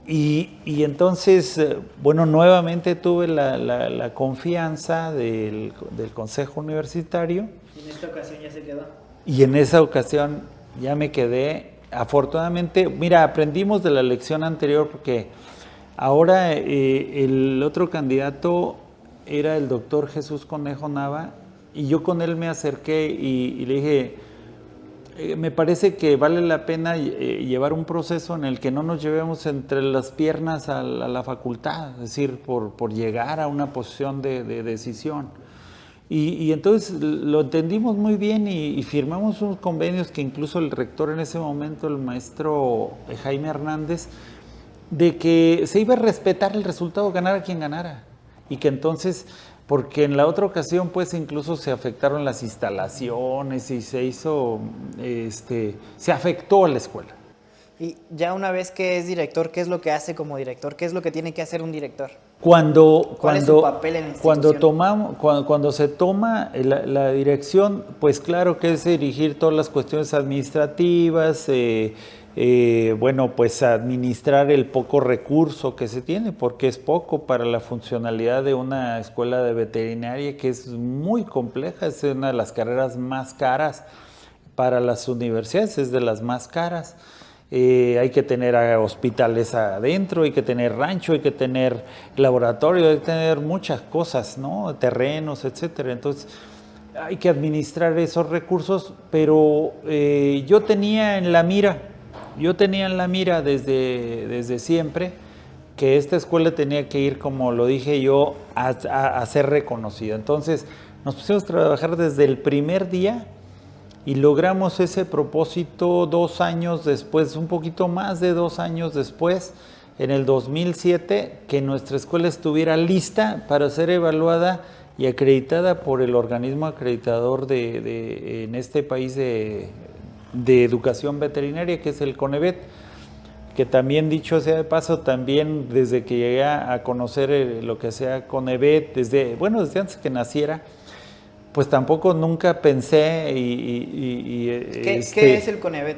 y entonces, bueno, nuevamente tuve la confianza del Consejo Universitario. ¿Y en esta ocasión ya se quedó? Y en esa ocasión ya me quedé. Afortunadamente, mira, aprendimos de la lección anterior porque ahora el otro candidato era el doctor Jesús Conejo Nava, y yo con él me acerqué y le dije, me parece que vale la pena llevar un proceso en el que no nos llevemos entre las piernas a la facultad, es decir, por llegar a una posición de decisión. Y entonces lo entendimos muy bien y firmamos unos convenios que incluso el rector en ese momento, el maestro Jaime Hernández, de que se iba a respetar el resultado, ganara quien ganara, y que entonces, porque en la otra ocasión pues incluso se afectaron las instalaciones y se hizo, se afectó a la escuela. Y ya una vez que es director, ¿qué es lo que hace como director? ¿Qué es lo que tiene que hacer un director? ¿Cuál es su papel en la institución? Cuando se toma la dirección, pues claro que es dirigir todas las cuestiones administrativas, bueno, pues administrar el poco recurso que se tiene, porque es poco para la funcionalidad de una escuela de veterinaria que es muy compleja, es una de las carreras más caras para las universidades, es de las más caras. Hay que tener hospitales adentro, hay que tener rancho, hay que tener laboratorio, hay que tener muchas cosas, ¿no? Terrenos, etcétera. Entonces, hay que administrar esos recursos, pero yo tenía en la mira desde siempre que esta escuela tenía que ir, como lo dije yo, a ser reconocida. Entonces, nos pusimos a trabajar desde el primer día y logramos ese propósito 2 años después, un poquito más de 2 años después, en el 2007, que nuestra escuela estuviera lista para ser evaluada y acreditada por el organismo acreditador en este país de educación veterinaria, que es el CONEVET, que también, dicho sea de paso, también desde que llegué a conocer lo que sea CONEVET, desde antes que naciera, pues tampoco nunca pensé ¿Qué es el CONEVET?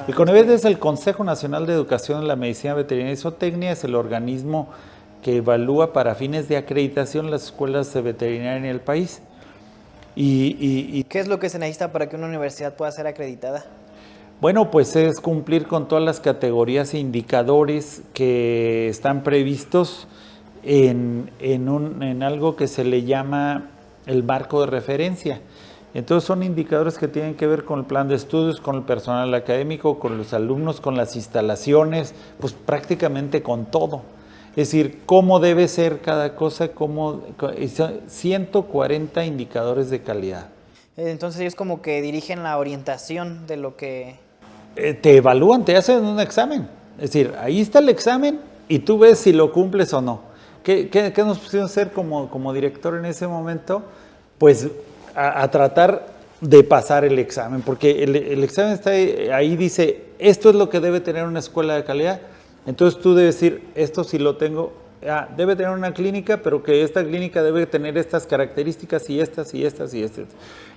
El CONEVET es el Consejo Nacional de Educación en la Medicina Veterinaria y Zootecnia, es el organismo que evalúa para fines de acreditación las escuelas de veterinaria en el país. ¿Qué es lo que se necesita para que una universidad pueda ser acreditada? Bueno, pues es cumplir con todas las categorías e indicadores que están previstos en algo que se le llama el marco de referencia. Entonces son indicadores que tienen que ver con el plan de estudios, con el personal académico, con los alumnos, con las instalaciones, pues prácticamente con todo. Es decir, cómo debe ser cada cosa, 140 indicadores de calidad. Entonces ellos como que dirigen la orientación de lo que... Te evalúan, te hacen un examen. Es decir, ahí está el examen y tú ves si lo cumples o no. ¿Qué nos pusimos a hacer como director en ese momento? Pues a tratar de pasar el examen, porque el examen está ahí, dice, esto es lo que debe tener una escuela de calidad. Entonces tú debes decir, esto sí lo tengo, debe tener una clínica, pero que esta clínica debe tener estas características y estas y estas y estas.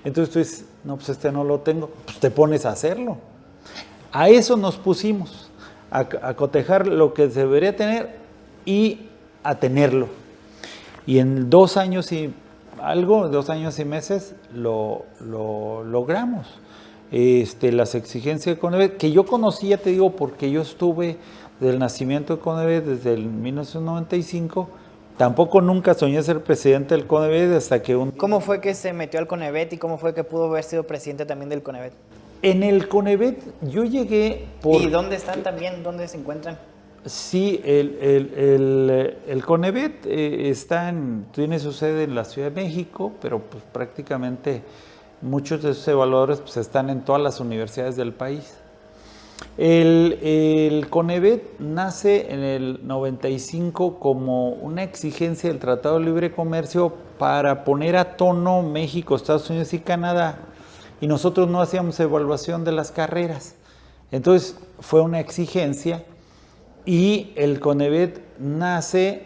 Entonces tú dices, no, pues este no lo tengo, pues te pones a hacerlo. A eso nos pusimos, a cotejar lo que debería tener y a tenerlo. Y en 2 años y algo, 2 años y meses, lo logramos. Las exigencias de CONEVET, que yo conocía, te digo, porque yo estuve del nacimiento de CONEVET desde el 1995, tampoco nunca soñé ser presidente del CONEVET hasta que ¿Cómo fue que se metió al CONEVET y cómo fue que pudo haber sido presidente también del CONEVET? En el CONEVET yo llegué por... ¿Y dónde están también? ¿Dónde se encuentran? Sí, el CONEVET tiene su sede en la Ciudad de México, pero pues prácticamente muchos de esos evaluadores pues están en todas las universidades del país. El CONEVET nace en el 95 como una exigencia del Tratado de Libre Comercio para poner a tono México, Estados Unidos y Canadá, y nosotros no hacíamos evaluación de las carreras. Entonces fue una exigencia. Y el CONEVET nace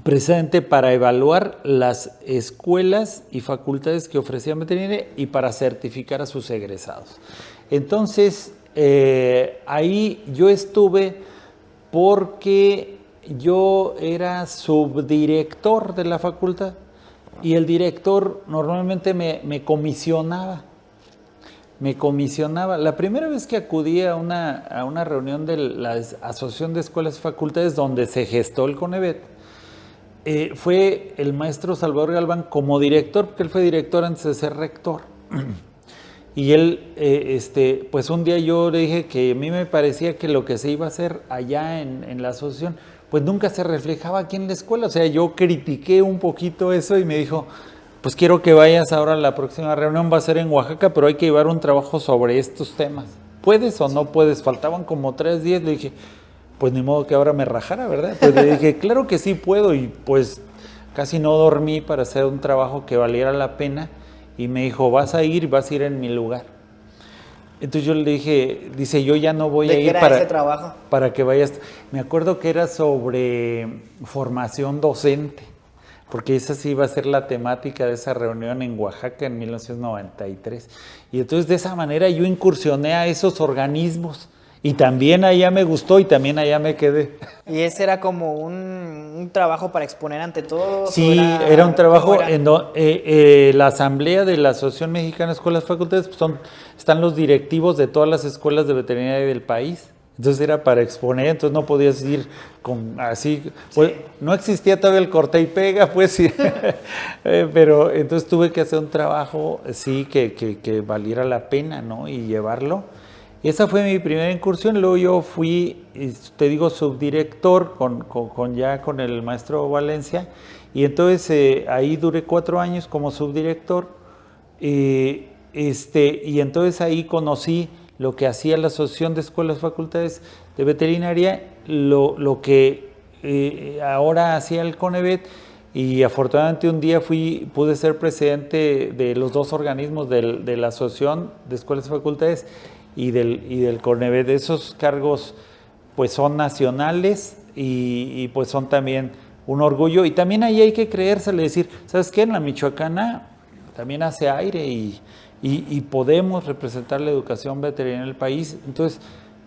precisamente para evaluar las escuelas y facultades que ofrecían veterinaria y para certificar a sus egresados. Entonces, ahí yo estuve porque yo era subdirector de la facultad y el director normalmente me comisionaba. La primera vez que acudí a una reunión de la Asociación de Escuelas y Facultades donde se gestó el CONEVET, fue el maestro Salvador Galván como director, porque él fue director antes de ser rector. Y él, pues un día yo le dije que a mí me parecía que lo que se iba a hacer allá en la asociación, pues nunca se reflejaba aquí en la escuela. O sea, yo critiqué un poquito eso y me dijo, pues quiero que vayas ahora a la próxima reunión, va a ser en Oaxaca, pero hay que llevar un trabajo sobre estos temas. ¿Puedes o no puedes? Faltaban como 3 días, le dije, pues ni modo que ahora me rajara, ¿verdad? Pues le dije, claro que sí puedo, y pues casi no dormí para hacer un trabajo que valiera la pena, y me dijo, vas a ir en mi lugar. Entonces yo le dije, dice, yo ya no voy a ir para que vayas. Me acuerdo que era sobre formación docente. porque esa sí iba a ser la temática de esa reunión en Oaxaca en 1993. Y entonces de esa manera yo incursioné a esos organismos y también allá me gustó y también allá me quedé. ¿Y ese era como un trabajo para exponer ante todos? Sí, era un trabajo en la asamblea de la Asociación Mexicana de Escuelas y Facultades, pues están los directivos de todas las escuelas de veterinaria del país. Entonces era para exponer, entonces no podías ir con así, pues, no existía todavía el corte y pega, pues sí. Pero entonces tuve que hacer un trabajo, sí, que valiera la pena, ¿no? Y llevarlo. Y esa fue mi primera incursión. Luego yo fui, te digo, subdirector con el maestro Valencia. Y entonces ahí duré 4 años como subdirector. Y entonces ahí conocí lo que hacía la Asociación de Escuelas y Facultades de Veterinaria, lo que ahora hacía el CONEVET. Y afortunadamente un día pude ser presidente de los 2 organismos de la Asociación de Escuelas y Facultades y del CONEVET. Esos cargos pues son nacionales y pues son también un orgullo. Y también ahí hay que creérsele, decir, ¿sabes qué? En la Michoacana también hace aire y podemos representar la educación veterinaria del país. Entonces,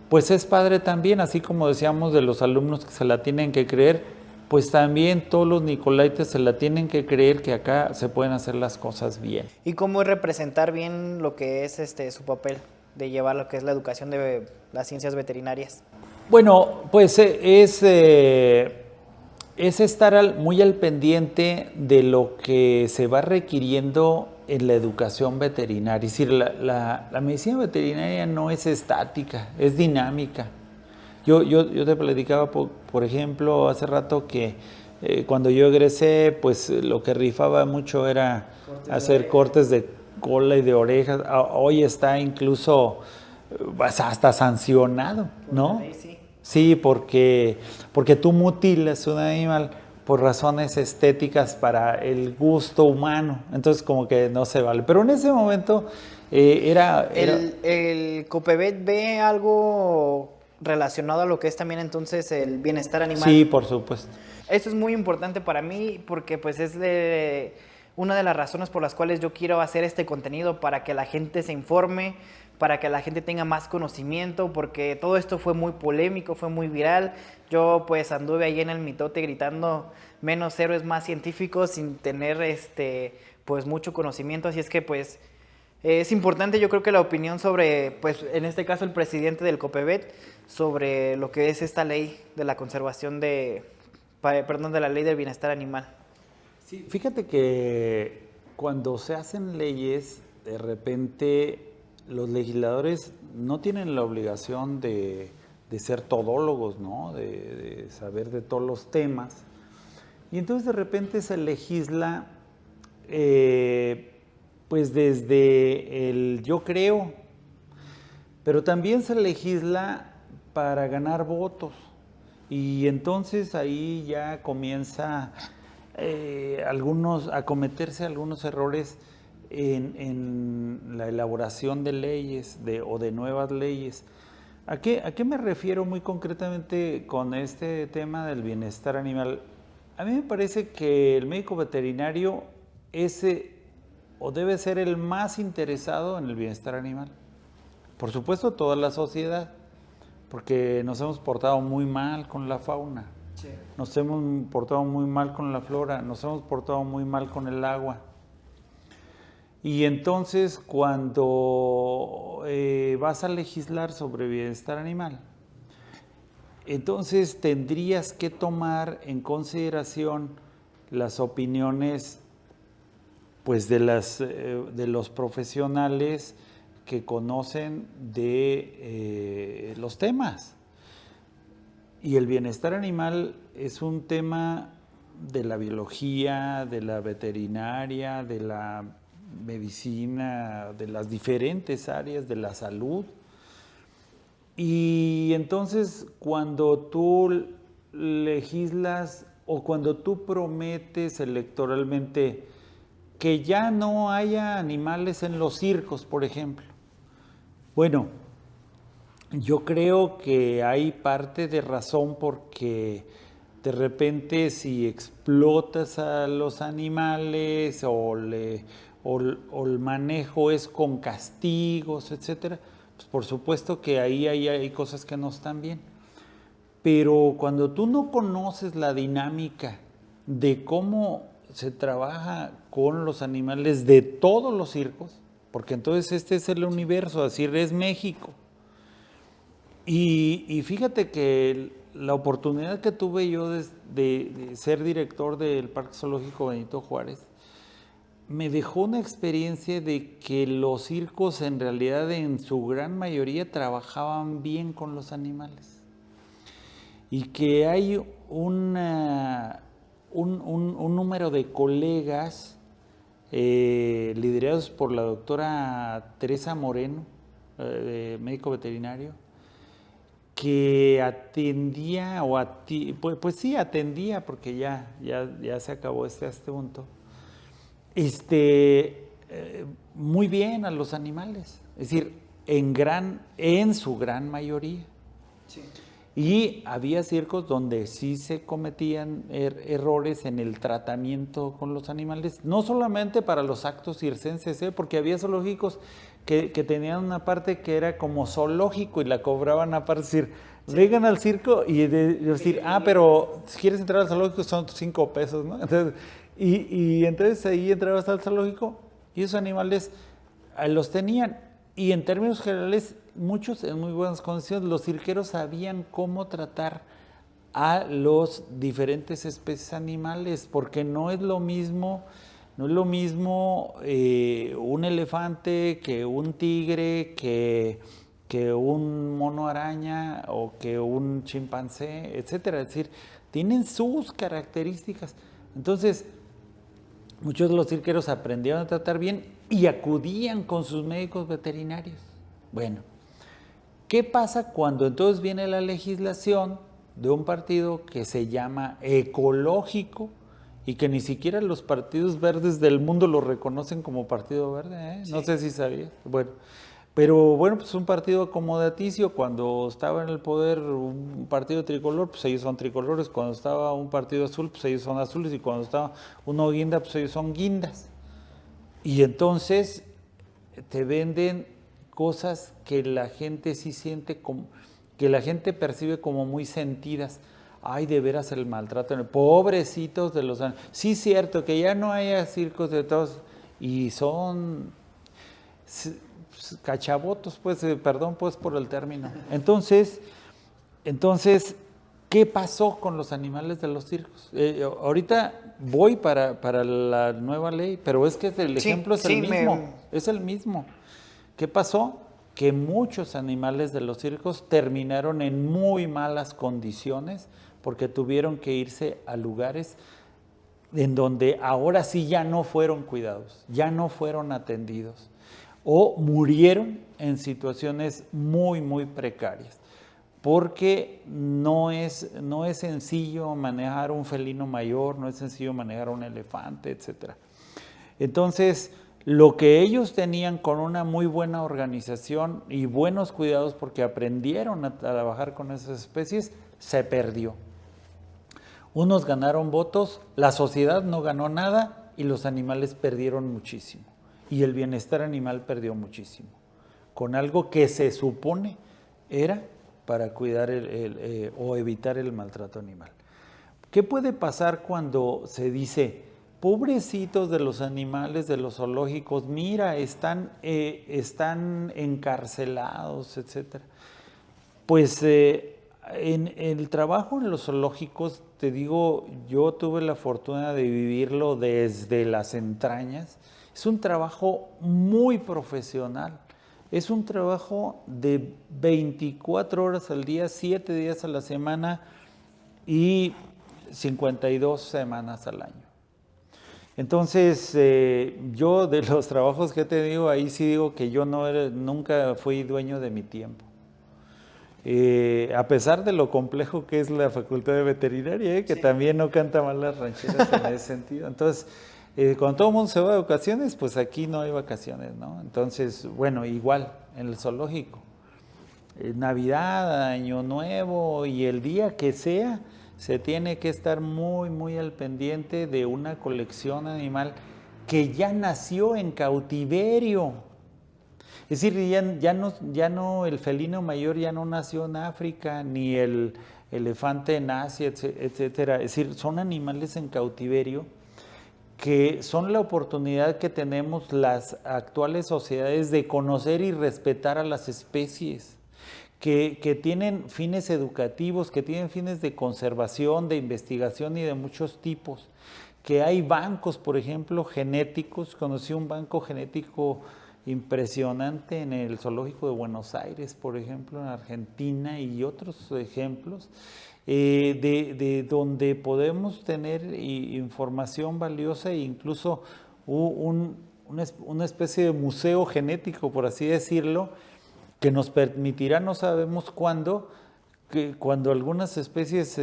pues es padre también, así como decíamos de los alumnos que se la tienen que creer, pues también todos los nicolaites se la tienen que creer que acá se pueden hacer las cosas bien. ¿Y cómo es representar bien lo que es su papel de llevar lo que es la educación de las ciencias veterinarias? Bueno, pues es estar muy al pendiente de lo que se va requiriendo en la educación veterinaria. Es decir, la medicina veterinaria no es estática, es dinámica. Yo te platicaba, por ejemplo, hace rato que cuando yo egresé, pues lo que rifaba mucho era hacer cortes de cola y de orejas. Hoy está incluso hasta sancionado, ¿no? Sí, porque tú mutilas un animal por razones estéticas para el gusto humano. Entonces como que no se vale. Pero en ese momento ¿El COPEVET ve algo relacionado a lo que es también entonces el bienestar animal? Sí, por supuesto. Eso es muy importante para mí porque pues es una de las razones por las cuales yo quiero hacer este contenido, para que la gente se informe, para que la gente tenga más conocimiento, porque todo esto fue muy polémico, fue muy viral. Yo pues anduve ahí en el mitote gritando menos héroes, más científicos, sin tener pues mucho conocimiento, así es que pues es importante, yo creo que la opinión sobre, pues en este caso el presidente del COPEVET, sobre lo que es esta ley de la conservación de la ley del bienestar animal. Sí, fíjate que cuando se hacen leyes, de repente los legisladores no tienen la obligación de ser todólogos, ¿no? De saber de todos los temas. Y entonces de repente se legisla, pues desde el yo creo, pero también se legisla para ganar votos. Y entonces ahí ya comienza a cometerse algunos errores en la elaboración de leyes o de nuevas leyes. ¿A qué me refiero muy concretamente con este tema del bienestar animal? A mí me parece que el médico veterinario o debe ser el más interesado en el bienestar animal. Por supuesto, toda la sociedad, porque nos hemos portado muy mal con la fauna, sí. Nos hemos portado muy mal con la flora, nos hemos portado muy mal con el agua. Y entonces cuando vas a legislar sobre bienestar animal, entonces tendrías que tomar en consideración las opiniones pues de los profesionales que conocen de los temas. Y el bienestar animal es un tema de la biología, de la veterinaria, de la medicina, de las diferentes áreas de la salud. Y entonces cuando tú legislas o cuando tú prometes electoralmente que ya no haya animales en los circos, por ejemplo, bueno, yo creo que hay parte de razón porque De repente, si explotas a los animales o el manejo es con castigos, etcétera, pues por supuesto que ahí hay cosas que no están bien. Pero cuando tú no conoces la dinámica de cómo se trabaja con los animales de todos los circos, porque entonces este es el universo, así es México. Y fíjate que la oportunidad que tuve yo de ser director del Parque Zoológico Benito Juárez me dejó una experiencia de que los circos en realidad en su gran mayoría trabajaban bien con los animales y que hay un número de colegas liderados por la doctora Teresa Moreno, médico veterinario, que atendía, pues sí atendía, porque ya se acabó este asunto, muy bien a los animales, es decir, en su gran mayoría. Sí. Y había circos donde sí se cometían errores en el tratamiento con los animales, no solamente para los actos circenses, porque había zoológicos que tenían una parte que era como zoológico y la cobraban aparte, es decir, vengan al circo y decir, pero si quieres entrar al zoológico son 5 pesos, ¿no? Entonces, entonces ahí entrabas al zoológico y esos animales los tenían. Y en términos generales, muchos en muy buenas condiciones, los cirqueros sabían cómo tratar a los diferentes especies animales, porque no es lo mismo un elefante que un tigre, que un mono araña o que un chimpancé, etcétera. Es decir, tienen sus características. Entonces, muchos de los cirqueros aprendieron a tratar bien y acudían con sus médicos veterinarios. Bueno, ¿qué pasa cuando entonces viene la legislación de un partido que se llama ecológico y que ni siquiera los partidos verdes del mundo lo reconocen como partido verde? Sí. No sé si sabías. Bueno, pero bueno, pues un partido acomodaticio. Cuando estaba en el poder un partido tricolor, pues ellos son tricolores. Cuando estaba un partido azul, pues ellos son azules. Y cuando estaba uno guinda, pues ellos son guindas. Y entonces te venden cosas que la gente sí siente, que la gente percibe como muy sentidas. Ay, de veras el maltrato, pobrecitos de los animales. Sí, cierto, que ya no haya circos de todos, y son cachabotos, pues, perdón pues por el término. Entonces, ¿qué pasó con los animales de los circos? Ahorita voy para la nueva ley, pero es que el ejemplo es el mismo. Es el mismo. ¿Qué pasó? Que muchos animales de los circos terminaron en muy malas condiciones porque tuvieron que irse a lugares en donde ahora sí ya no fueron cuidados, ya no fueron atendidos o murieron en situaciones muy, muy precarias. Porque no es sencillo manejar un felino mayor, no es sencillo manejar un elefante, etc. Entonces, lo que ellos tenían con una muy buena organización y buenos cuidados, porque aprendieron a trabajar con esas especies, se perdió. Unos ganaron votos, la sociedad no ganó nada y los animales perdieron muchísimo. Y el bienestar animal perdió muchísimo. Con algo que se supone era para cuidar o evitar el maltrato animal. ¿Qué puede pasar cuando se dice, pobrecitos de los animales de los zoológicos, mira, están encarcelados, etcétera? Pues en el trabajo en los zoológicos, te digo, yo tuve la fortuna de vivirlo desde las entrañas. Es un trabajo muy profesional. Es un trabajo de 24 horas al día, 7 días a la semana y 52 semanas al año. Entonces, yo de los trabajos que te digo, ahí sí digo que yo nunca fui dueño de mi tiempo. A pesar de lo complejo que es la facultad de veterinaria, que sí, también no canta mal las rancheras en ese sentido. Entonces, cuando todo el mundo se va de vacaciones, pues aquí no hay vacaciones, ¿no? Entonces, bueno, igual en el zoológico, Navidad, Año Nuevo y el día que sea, se tiene que estar muy, muy al pendiente de una colección animal que ya nació en cautiverio. Es decir, ya no, el felino mayor ya no nació en África, ni el elefante en Asia, etcétera. Es decir, son animales en cautiverio que son la oportunidad que tenemos las actuales sociedades de conocer y respetar a las especies, que tienen fines educativos, que tienen fines de conservación, de investigación y de muchos tipos, que hay bancos, por ejemplo, genéticos. Conocí un banco genético impresionante en el Zoológico de Buenos Aires, por ejemplo, en Argentina, y otros ejemplos, de donde podemos tener información valiosa e incluso una especie de museo genético, por así decirlo, que nos permitirá, no sabemos cuándo, que cuando algunas especies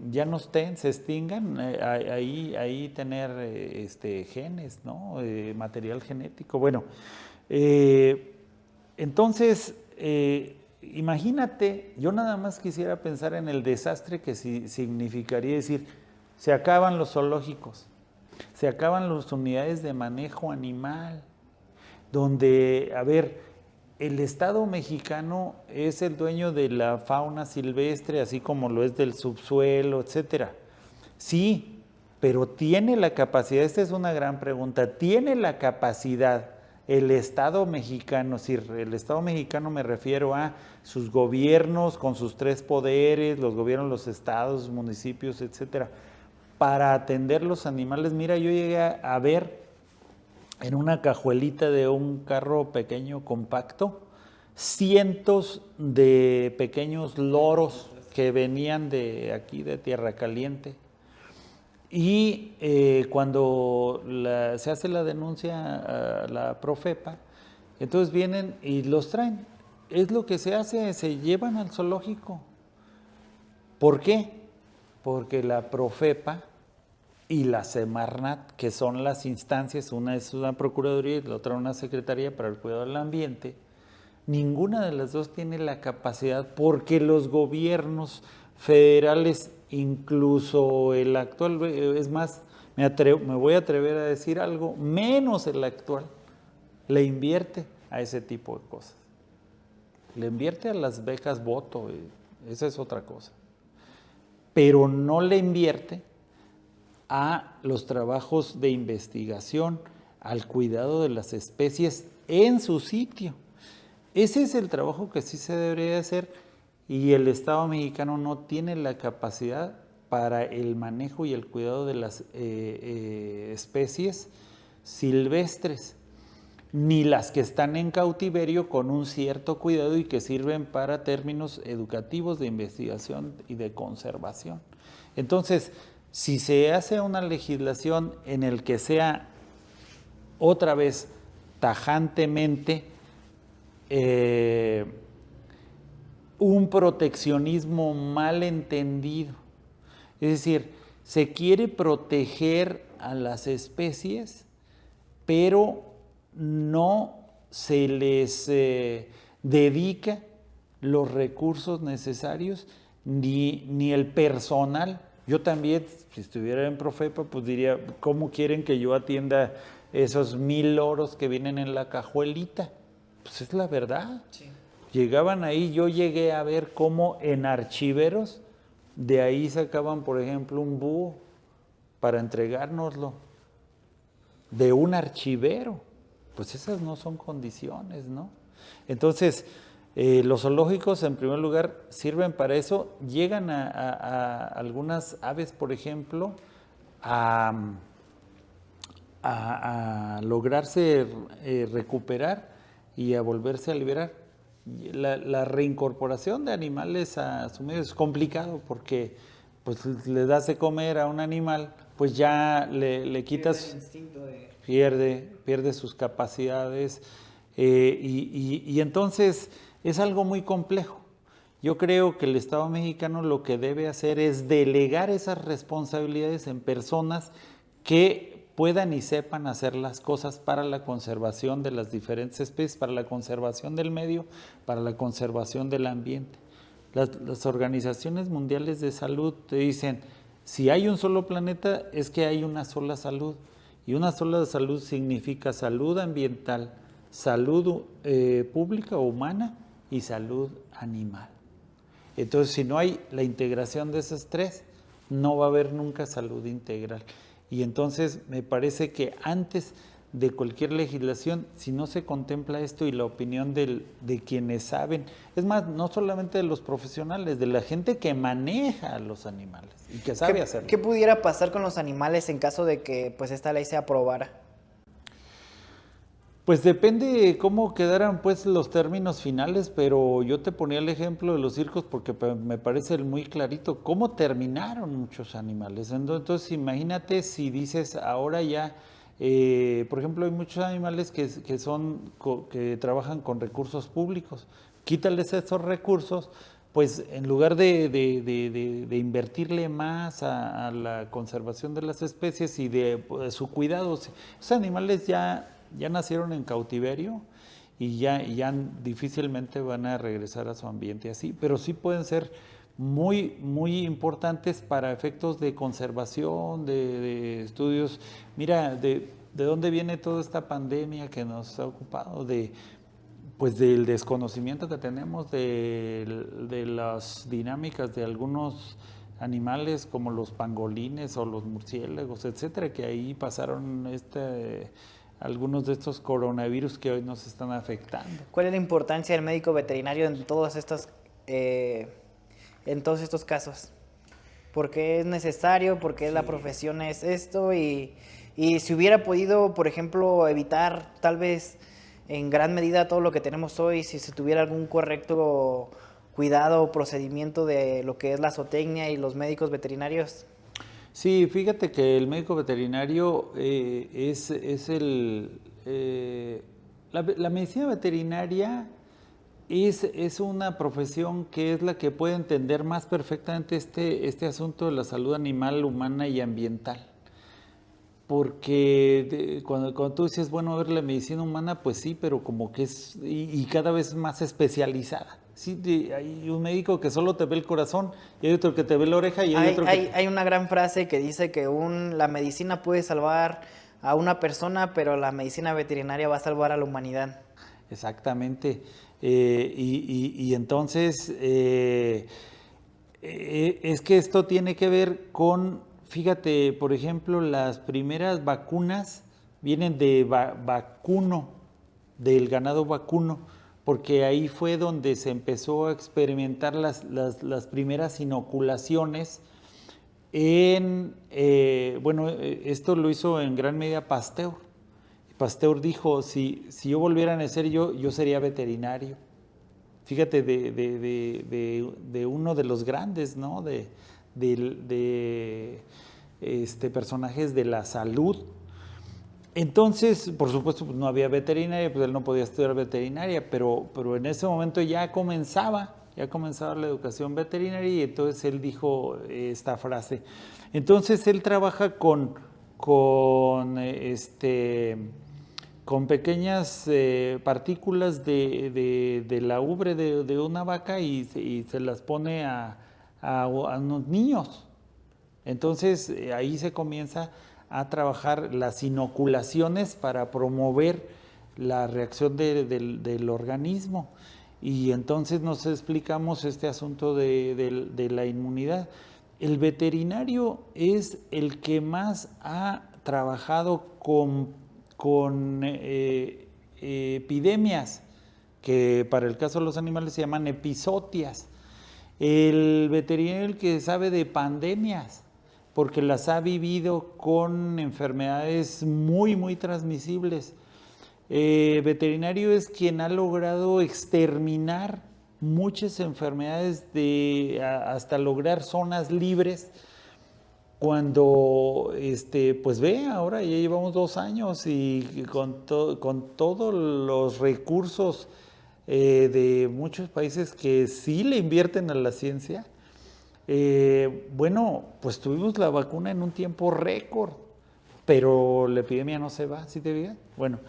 ya no estén, se extingan, ahí tener genes, ¿no? Material genético. Bueno, entonces, imagínate, yo nada más quisiera pensar en el desastre que significaría decir, se acaban los zoológicos, se acaban las unidades de manejo animal, donde, a ver, el Estado mexicano es el dueño de la fauna silvestre, así como lo es del subsuelo, etcétera. Sí, pero tiene la capacidad, esta es una gran pregunta, ¿tiene la capacidad el Estado mexicano? Es decir, el Estado mexicano me refiero a sus gobiernos con sus 3 poderes, los gobiernos, los estados, municipios, etcétera, para atender los animales. Mira, yo llegué a ver en una cajuelita de un carro pequeño compacto, cientos de pequeños loros que venían de aquí, de Tierra Caliente. Y cuando se hace la denuncia a la Profepa, entonces vienen y los traen. Es lo que se hace, se llevan al zoológico. ¿Por qué? Porque la Profepa y la Semarnat, que son las instancias, una es una procuraduría y la otra una secretaría para el cuidado del ambiente, ninguna de las dos tiene la capacidad, porque los gobiernos federales, incluso el actual, es más, me voy a atrever a decir algo, menos el actual, le invierte a ese tipo de cosas. Le invierte a las becas voto, esa es otra cosa. Pero no le invierte a los trabajos de investigación, al cuidado de las especies en su sitio. Ese es el trabajo que sí se debería hacer, y el Estado mexicano no tiene la capacidad para el manejo y el cuidado de las especies silvestres, ni las que están en cautiverio con un cierto cuidado y que sirven para términos educativos, de investigación y de conservación. Entonces, si se hace una legislación en el que sea otra vez tajantemente un proteccionismo mal entendido, es decir, se quiere proteger a las especies, pero no se les dedica los recursos necesarios ni el personal. Yo también, si estuviera en Profepa, pues diría, ¿cómo quieren que yo atienda esos 1000 loros que vienen en la cajuelita? Pues es la verdad. Sí. Llegaban ahí, yo llegué a ver cómo en archiveros, de ahí sacaban, por ejemplo, un búho para entregárnoslo. De un archivero. Pues esas no son condiciones, ¿no? Entonces, los zoológicos, en primer lugar, sirven para eso. Llegan a algunas aves, por ejemplo, a lograrse recuperar y a volverse a liberar. La reincorporación de animales a su medio es complicado, porque pues le das de comer a un animal, pues ya le quitas, pierde sus capacidades, y entonces es algo muy complejo. Yo creo que el Estado mexicano lo que debe hacer es delegar esas responsabilidades en personas que puedan y sepan hacer las cosas para la conservación de las diferentes especies, para la conservación del medio, para la conservación del ambiente. Las organizaciones mundiales de salud te dicen, si hay un solo planeta, es que hay una sola salud. Y una sola salud significa salud ambiental, salud pública o humana y salud animal. Entonces, si no hay la integración de esas tres, no va a haber nunca salud integral. Y entonces me parece que antes de cualquier legislación, si no se contempla esto y la opinión de quienes saben, es más, no solamente de los profesionales, de la gente que maneja a los animales y que sabe hacerlo. ¿Qué pudiera pasar con los animales en caso de que pues esta ley se aprobara? Pues depende de cómo quedaran pues los términos finales, pero yo te ponía el ejemplo de los circos porque me parece muy clarito cómo terminaron muchos animales. Entonces imagínate si dices ahora ya, por ejemplo, hay muchos animales que trabajan con recursos públicos. Quítales esos recursos, pues en lugar de invertirle más a la conservación de las especies y de su cuidado, esos animales ya nacieron en cautiverio y ya difícilmente van a regresar a su ambiente así, pero sí pueden ser muy, muy importantes para efectos de conservación, de estudios. Mira, de dónde viene toda esta pandemia que nos ha ocupado, pues del desconocimiento que tenemos de las dinámicas de algunos animales como los pangolines o los murciélagos, etcétera, que ahí pasaron algunos de estos coronavirus que hoy nos están afectando. ¿Cuál es la importancia del médico veterinario en todos estos casos? ¿Por qué es necesario? ¿Por qué la profesión es esto? Y si hubiera podido, por ejemplo, evitar tal vez en gran medida todo lo que tenemos hoy, si se tuviera algún correcto cuidado o procedimiento de lo que es la zootecnia y los médicos veterinarios. Sí, fíjate que el médico veterinario la medicina veterinaria es una profesión que es la que puede entender más perfectamente este asunto de la salud animal, humana y ambiental. Porque cuando tú dices, bueno, a ver, la medicina humana, pues sí, pero como que es, y cada vez más especializada. Sí, hay un médico que solo te ve el corazón, y hay otro que te ve la oreja, y hay una gran frase que dice que la medicina puede salvar a una persona, pero la medicina veterinaria va a salvar a la humanidad. Exactamente. Y entonces, es que esto tiene que ver con... Fíjate, por ejemplo, las primeras vacunas vienen de vacuno, del ganado vacuno, porque ahí fue donde se empezó a experimentar las primeras inoculaciones esto lo hizo en gran medida Pasteur. Pasteur dijo, si yo volviera a nacer yo sería veterinario. Fíjate, de uno de los grandes, ¿no? de personajes de la salud. Entonces, por supuesto, pues no había veterinaria, pues él no podía estudiar veterinaria, pero en ese momento ya comenzaba la educación veterinaria y entonces él dijo esta frase. Entonces él trabaja con pequeñas partículas de la ubre de una vaca y se las pone a unos niños. Entonces ahí se comienza a trabajar las inoculaciones para promover la reacción del organismo. Y entonces nos explicamos este asunto de la inmunidad. El veterinario es el que más ha trabajado con epidemias, que para el caso de los animales se llaman epizootias. El veterinario es el que sabe de pandemias, porque las ha vivido con enfermedades muy, muy transmisibles. Veterinario es quien ha logrado exterminar muchas enfermedades hasta lograr zonas libres. Cuando, pues ahora ya llevamos 2 años y con todos los recursos de muchos países que sí le invierten a la ciencia, pues tuvimos la vacuna en un tiempo récord, pero la epidemia no se va, ¿sí te digo? Bueno,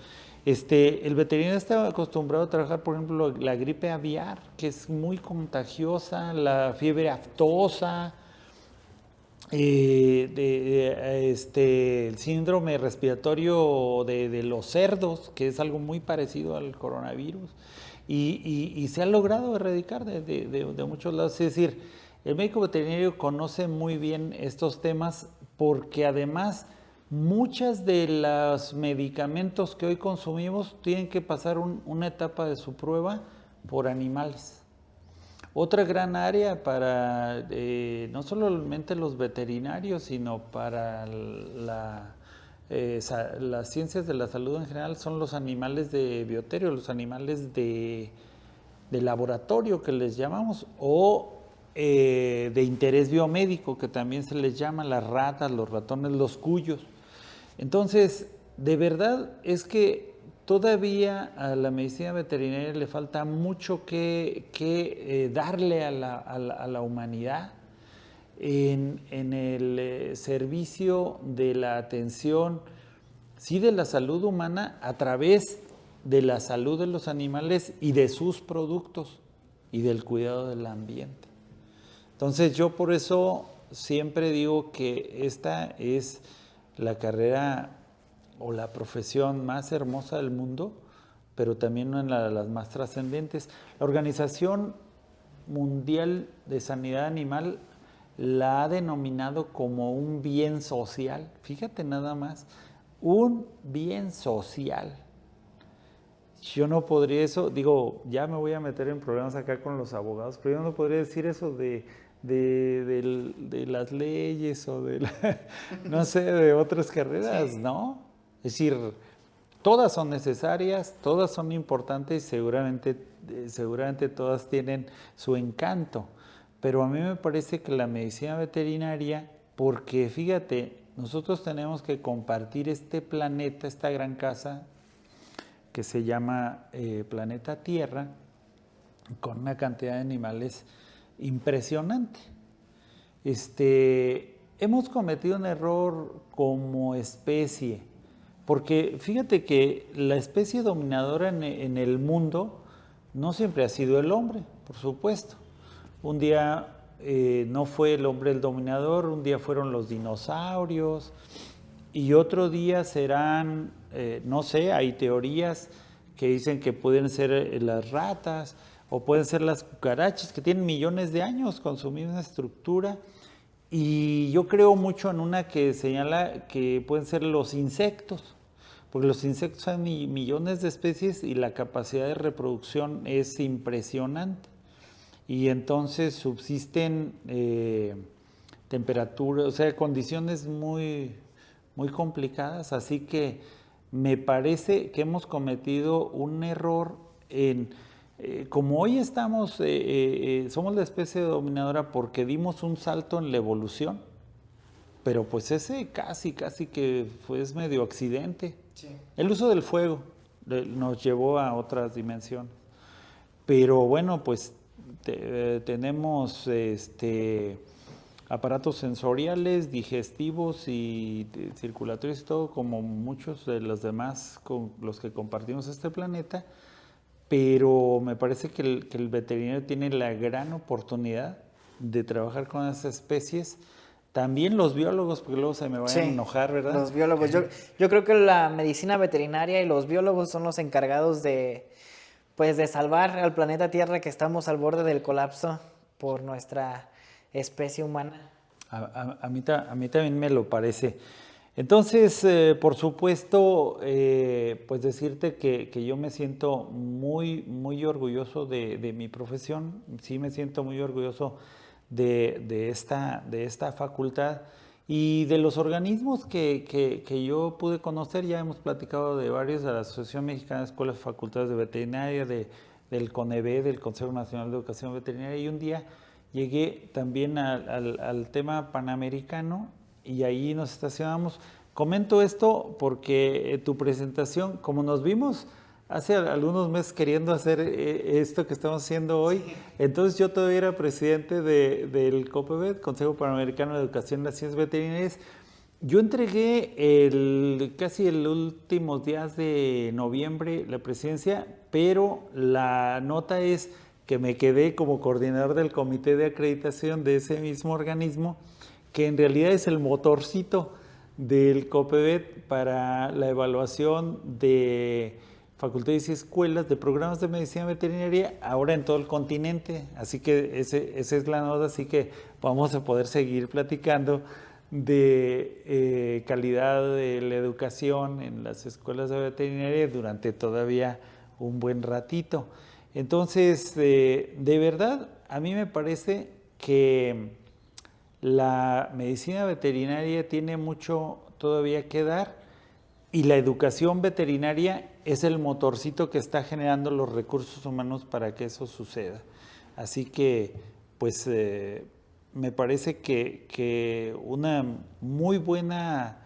El veterinario está acostumbrado a trabajar, por ejemplo, la gripe aviar, que es muy contagiosa, la fiebre aftosa, el síndrome respiratorio de los cerdos, que es algo muy parecido al coronavirus, y se ha logrado erradicar de muchos lados. Es decir, el médico veterinario conoce muy bien estos temas porque además muchas de los medicamentos que hoy consumimos tienen que pasar una etapa de su prueba por animales. Otra gran área para no solamente los veterinarios, sino para las ciencias de la salud en general son los animales de bioterio, los animales de laboratorio que les llamamos, o de interés biomédico que también se les llama, las ratas, los ratones, los cuyos. Entonces, de verdad es que todavía a la medicina veterinaria le falta mucho que darle a la humanidad en el servicio de la atención, sí, de la salud humana a través de la salud de los animales y de sus productos y del cuidado del ambiente. Entonces yo por eso siempre digo que esta es la carrera o la profesión más hermosa del mundo, pero también una de las más trascendentes. La Organización Mundial de Sanidad Animal la ha denominado como un bien social. Fíjate nada más, un bien social. Yo no podría eso, digo, ya me voy a meter en problemas acá con los abogados, pero yo no podría decir eso de las leyes o no sé, de otras carreras, sí. ¿No? Es decir, todas son necesarias, todas son importantes, seguramente todas tienen su encanto, pero a mí me parece que la medicina veterinaria, porque fíjate, nosotros tenemos que compartir este planeta, esta gran casa que se llama planeta Tierra, con una cantidad de animales impresionante. Hemos cometido un error como especie, porque fíjate que la especie dominadora en el mundo no siempre ha sido el hombre, por supuesto. Un día no fue el hombre el dominador, un día fueron los dinosaurios, y otro día serán, no sé, hay teorías que dicen que pueden ser las ratas o pueden ser las cucarachas, que tienen millones de años con su misma estructura. Y yo creo mucho en una que señala que pueden ser los insectos, porque los insectos son millones de especies y la capacidad de reproducción es impresionante. Y entonces subsisten temperaturas, o sea, condiciones muy complicadas, así que me parece que hemos cometido un error en, como hoy estamos, somos la especie dominadora porque dimos un salto en la evolución, pero pues ese casi que fue medio accidente. Sí. El uso del fuego nos llevó a otras dimensiones, pero bueno, pues tenemos aparatos sensoriales, digestivos y circulatorios y todo, como muchos de los demás con los que compartimos este planeta, pero me parece que el veterinario tiene la gran oportunidad de trabajar con esas especies. También los biólogos, porque luego se me van a enojar, ¿verdad? Los biólogos. Yo creo que la medicina veterinaria y los biólogos son los encargados de salvar al planeta Tierra, que estamos al borde del colapso por nuestra especie humana. A mí también me lo parece. Entonces, por supuesto, pues decirte que yo me siento muy orgulloso de mi profesión. Sí me siento muy orgulloso de esta facultad y de los organismos que yo pude conocer. Ya hemos platicado de varios, de la Asociación Mexicana de Escuelas y Facultades de Veterinaria, del CONEVE, del Consejo Nacional de Educación Veterinaria, y un día llegué también al tema panamericano y ahí nos estacionamos. Comento esto porque tu presentación, como nos vimos hace algunos meses queriendo hacer esto que estamos haciendo hoy, entonces yo todavía era presidente del COPEVET, Consejo Panamericano de Educación en las Ciencias Veterinarias, Yo entregué casi el últimos días de noviembre la presidencia, pero la nota es que me quedé como coordinador del comité de acreditación de ese mismo organismo, que en realidad es el motorcito del COPEVET para la evaluación de facultades y escuelas de programas de medicina veterinaria ahora en todo el continente. Así que esa es la nota, así que vamos a poder seguir platicando de calidad de la educación en las escuelas de veterinaria durante todavía un buen ratito. Entonces, de verdad, a mí me parece que la medicina veterinaria tiene mucho todavía que dar y la educación veterinaria es el motorcito que está generando los recursos humanos para que eso suceda. Así que, pues, me parece que una muy buena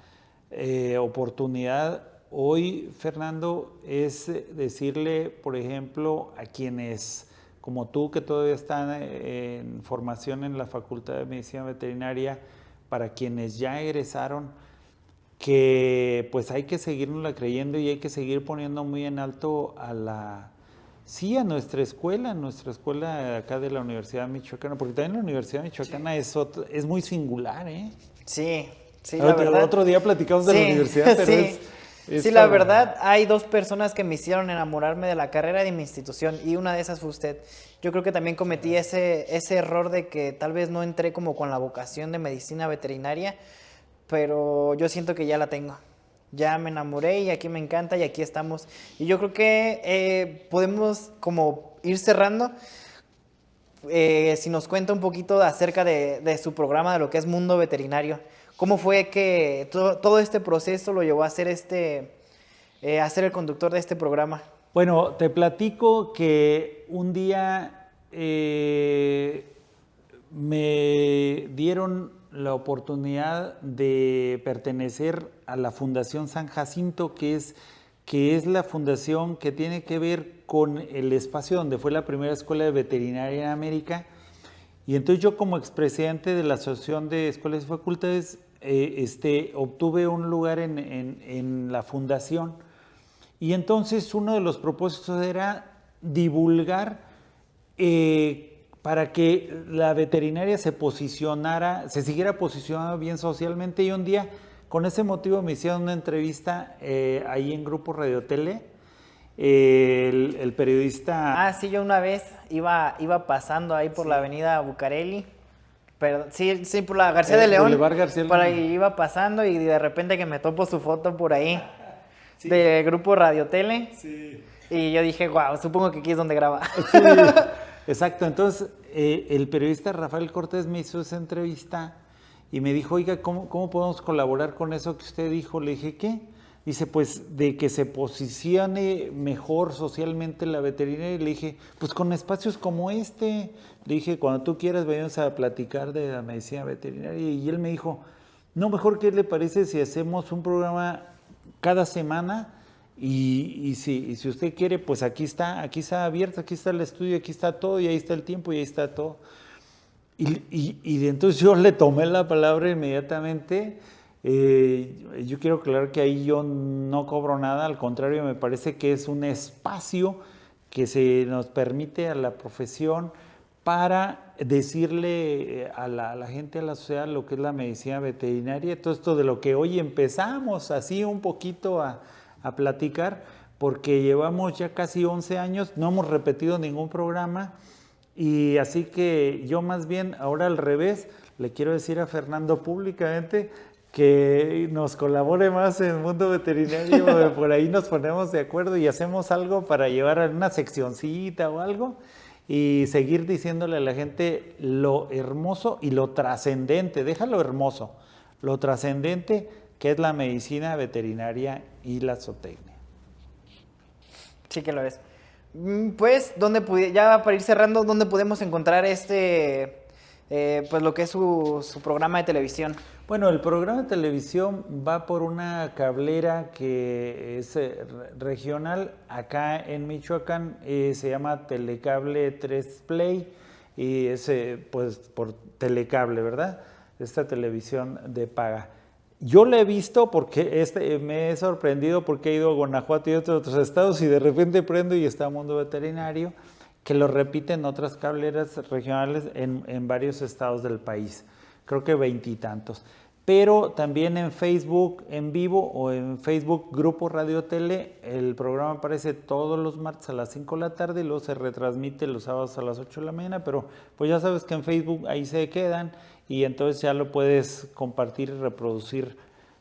oportunidad hoy, Fernando, es decirle, por ejemplo, a quienes como tú que todavía están en formación en la Facultad de Medicina Veterinaria, para quienes ya egresaron, que pues hay que seguirnosla creyendo y hay que seguir poniendo muy en alto a a nuestra escuela acá de la Universidad Michoacana, porque también la Universidad Michoacana es muy singular, ¿eh? Sí, la verdad. Otro día platicamos de la universidad, pero sí, la verdad, hay dos personas que me hicieron enamorarme de la carrera de mi institución y una de esas fue usted. Yo creo que también cometí ese error de que tal vez no entré como con la vocación de medicina veterinaria, pero yo siento que ya la tengo. Ya me enamoré y aquí me encanta y aquí estamos. Y yo creo que podemos como ir cerrando. Si nos cuenta un poquito acerca de su programa, de lo que es Mundo Veterinario. ¿Cómo fue que todo este proceso lo llevó a ser a ser el conductor de este programa? Bueno, te platico que un día me dieron la oportunidad de pertenecer a la Fundación San Jacinto, que es la fundación que tiene que ver con el espacio donde fue la primera escuela de veterinaria en América. Y entonces yo, como expresidente de la Asociación de Escuelas y Facultades, obtuve un lugar en la fundación. Y entonces uno de los propósitos era divulgar para que la veterinaria se siguiera posicionando bien socialmente. Y un día, con ese motivo, me hicieron una entrevista ahí en Grupo Radio Tele. El periodista... Sí, yo una vez iba pasando ahí por la avenida Bucareli, pero sí, por la García de León, Boulevard García de León. por ahí iba pasando y de repente que me topo su foto por ahí, de Grupo Radio Tele, y yo dije, wow, supongo que aquí es donde graba. Sí, exacto. Entonces, el periodista Rafael Cortés me hizo esa entrevista y me dijo, oiga, ¿cómo podemos colaborar con eso que usted dijo? Le dije, ¿qué? Dice, pues, de que se posicione mejor socialmente la veterinaria. Y le dije, pues, con espacios como este. Le dije, cuando tú quieras, venimos a platicar de la medicina veterinaria. Y él me dijo, no, mejor, ¿qué le parece si hacemos un programa cada semana? Y si usted quiere, pues aquí está abierto, aquí está el estudio, aquí está todo, y ahí está el tiempo, y ahí está todo. Y entonces yo le tomé la palabra inmediatamente. Yo quiero aclarar que ahí yo no cobro nada, al contrario, me parece que es un espacio que se nos permite a la profesión para decirle a la gente, a la sociedad, lo que es la medicina veterinaria, todo esto de lo que hoy empezamos así un poquito a platicar, porque llevamos ya casi 11 años, no hemos repetido ningún programa, y así que yo más bien ahora al revés, le quiero decir a Fernando públicamente que nos colabore más en el mundo veterinario, por ahí nos ponemos de acuerdo y hacemos algo para llevar a una seccioncita o algo y seguir diciéndole a la gente lo hermoso y lo trascendente, déjalo hermoso, lo trascendente que es la medicina veterinaria y la zootecnia. Sí que lo es. Pues, ya para ir cerrando, ¿dónde podemos encontrar pues lo que es su programa de televisión? Bueno, el programa de televisión va por una cablera que es regional acá en Michoacán, se llama Telecable 3 Play y es pues por Telecable, ¿verdad? Esta televisión de paga. Yo lo he visto porque me he sorprendido porque he ido a Guanajuato y otros estados y de repente prendo y está Mundo Veterinario, que lo repiten otras cableras regionales en varios estados del país, creo que 20 y tantos. Pero también en Facebook en vivo o en Facebook Grupo Radio Tele, el programa aparece todos los martes a las 5 de la tarde y luego se retransmite los sábados a las 8 de la mañana, pero pues ya sabes que en Facebook ahí se quedan y entonces ya lo puedes compartir y reproducir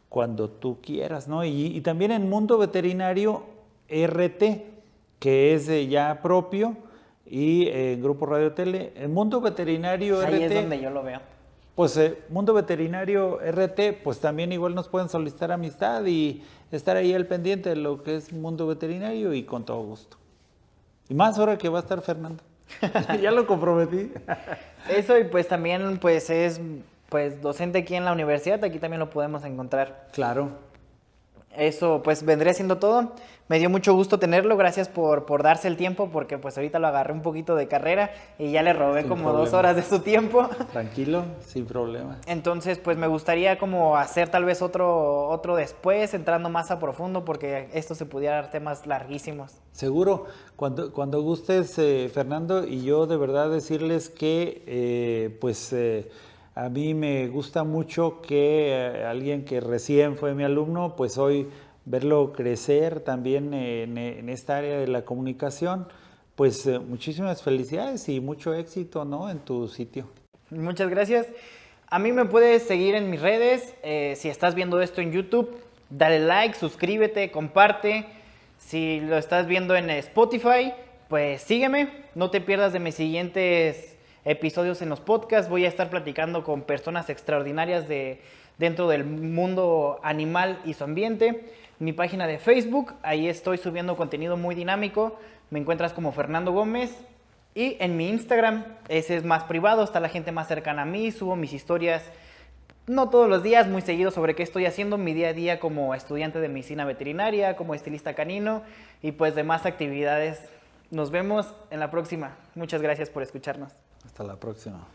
cuando tú quieras, ¿no? Y también en Mundo Veterinario RT, que es ya propio, y en Grupo Radio Tele, en Mundo Veterinario Ahí RT... es donde yo lo veo. Pues Mundo Veterinario RT, pues también igual nos pueden solicitar amistad y estar ahí al pendiente de lo que es Mundo Veterinario y con todo gusto. Y más ahora que va a estar Fernando. Ya lo comprometí. Eso, y pues también pues es pues docente aquí en la universidad, aquí también lo podemos encontrar. Claro. Eso pues vendría siendo todo. Me dio mucho gusto tenerlo, gracias por darse el tiempo, porque pues ahorita lo agarré un poquito de carrera y ya le robé Sin como problema. 2 horas de su tiempo. Tranquilo, sin problema. Entonces pues me gustaría como hacer tal vez otro después, entrando más a profundo, porque esto se pudiera dar temas larguísimos. Seguro, cuando gustes, Fernando, y yo de verdad decirles que a mí me gusta mucho que alguien que recién fue mi alumno, pues hoy verlo crecer también en esta área de la comunicación, pues muchísimas felicidades y mucho éxito, ¿no?, en tu sitio. Muchas gracias. A mí me puedes seguir en mis redes. Si estás viendo esto en YouTube, dale like, suscríbete, comparte. Si lo estás viendo en Spotify, pues sígueme. No te pierdas de mis siguientes episodios en los podcasts. Voy a estar platicando con personas extraordinarias dentro del mundo animal y su ambiente. Mi página de Facebook, ahí estoy subiendo contenido muy dinámico. Me encuentras como Fernando Gómez. Y en mi Instagram, ese es más privado, está la gente más cercana a mí, subo mis historias, no todos los días, muy seguido, sobre qué estoy haciendo mi día a día como estudiante de medicina veterinaria, como estilista canino y pues demás actividades. Nos vemos en la próxima. Muchas gracias por escucharnos. Hasta la próxima.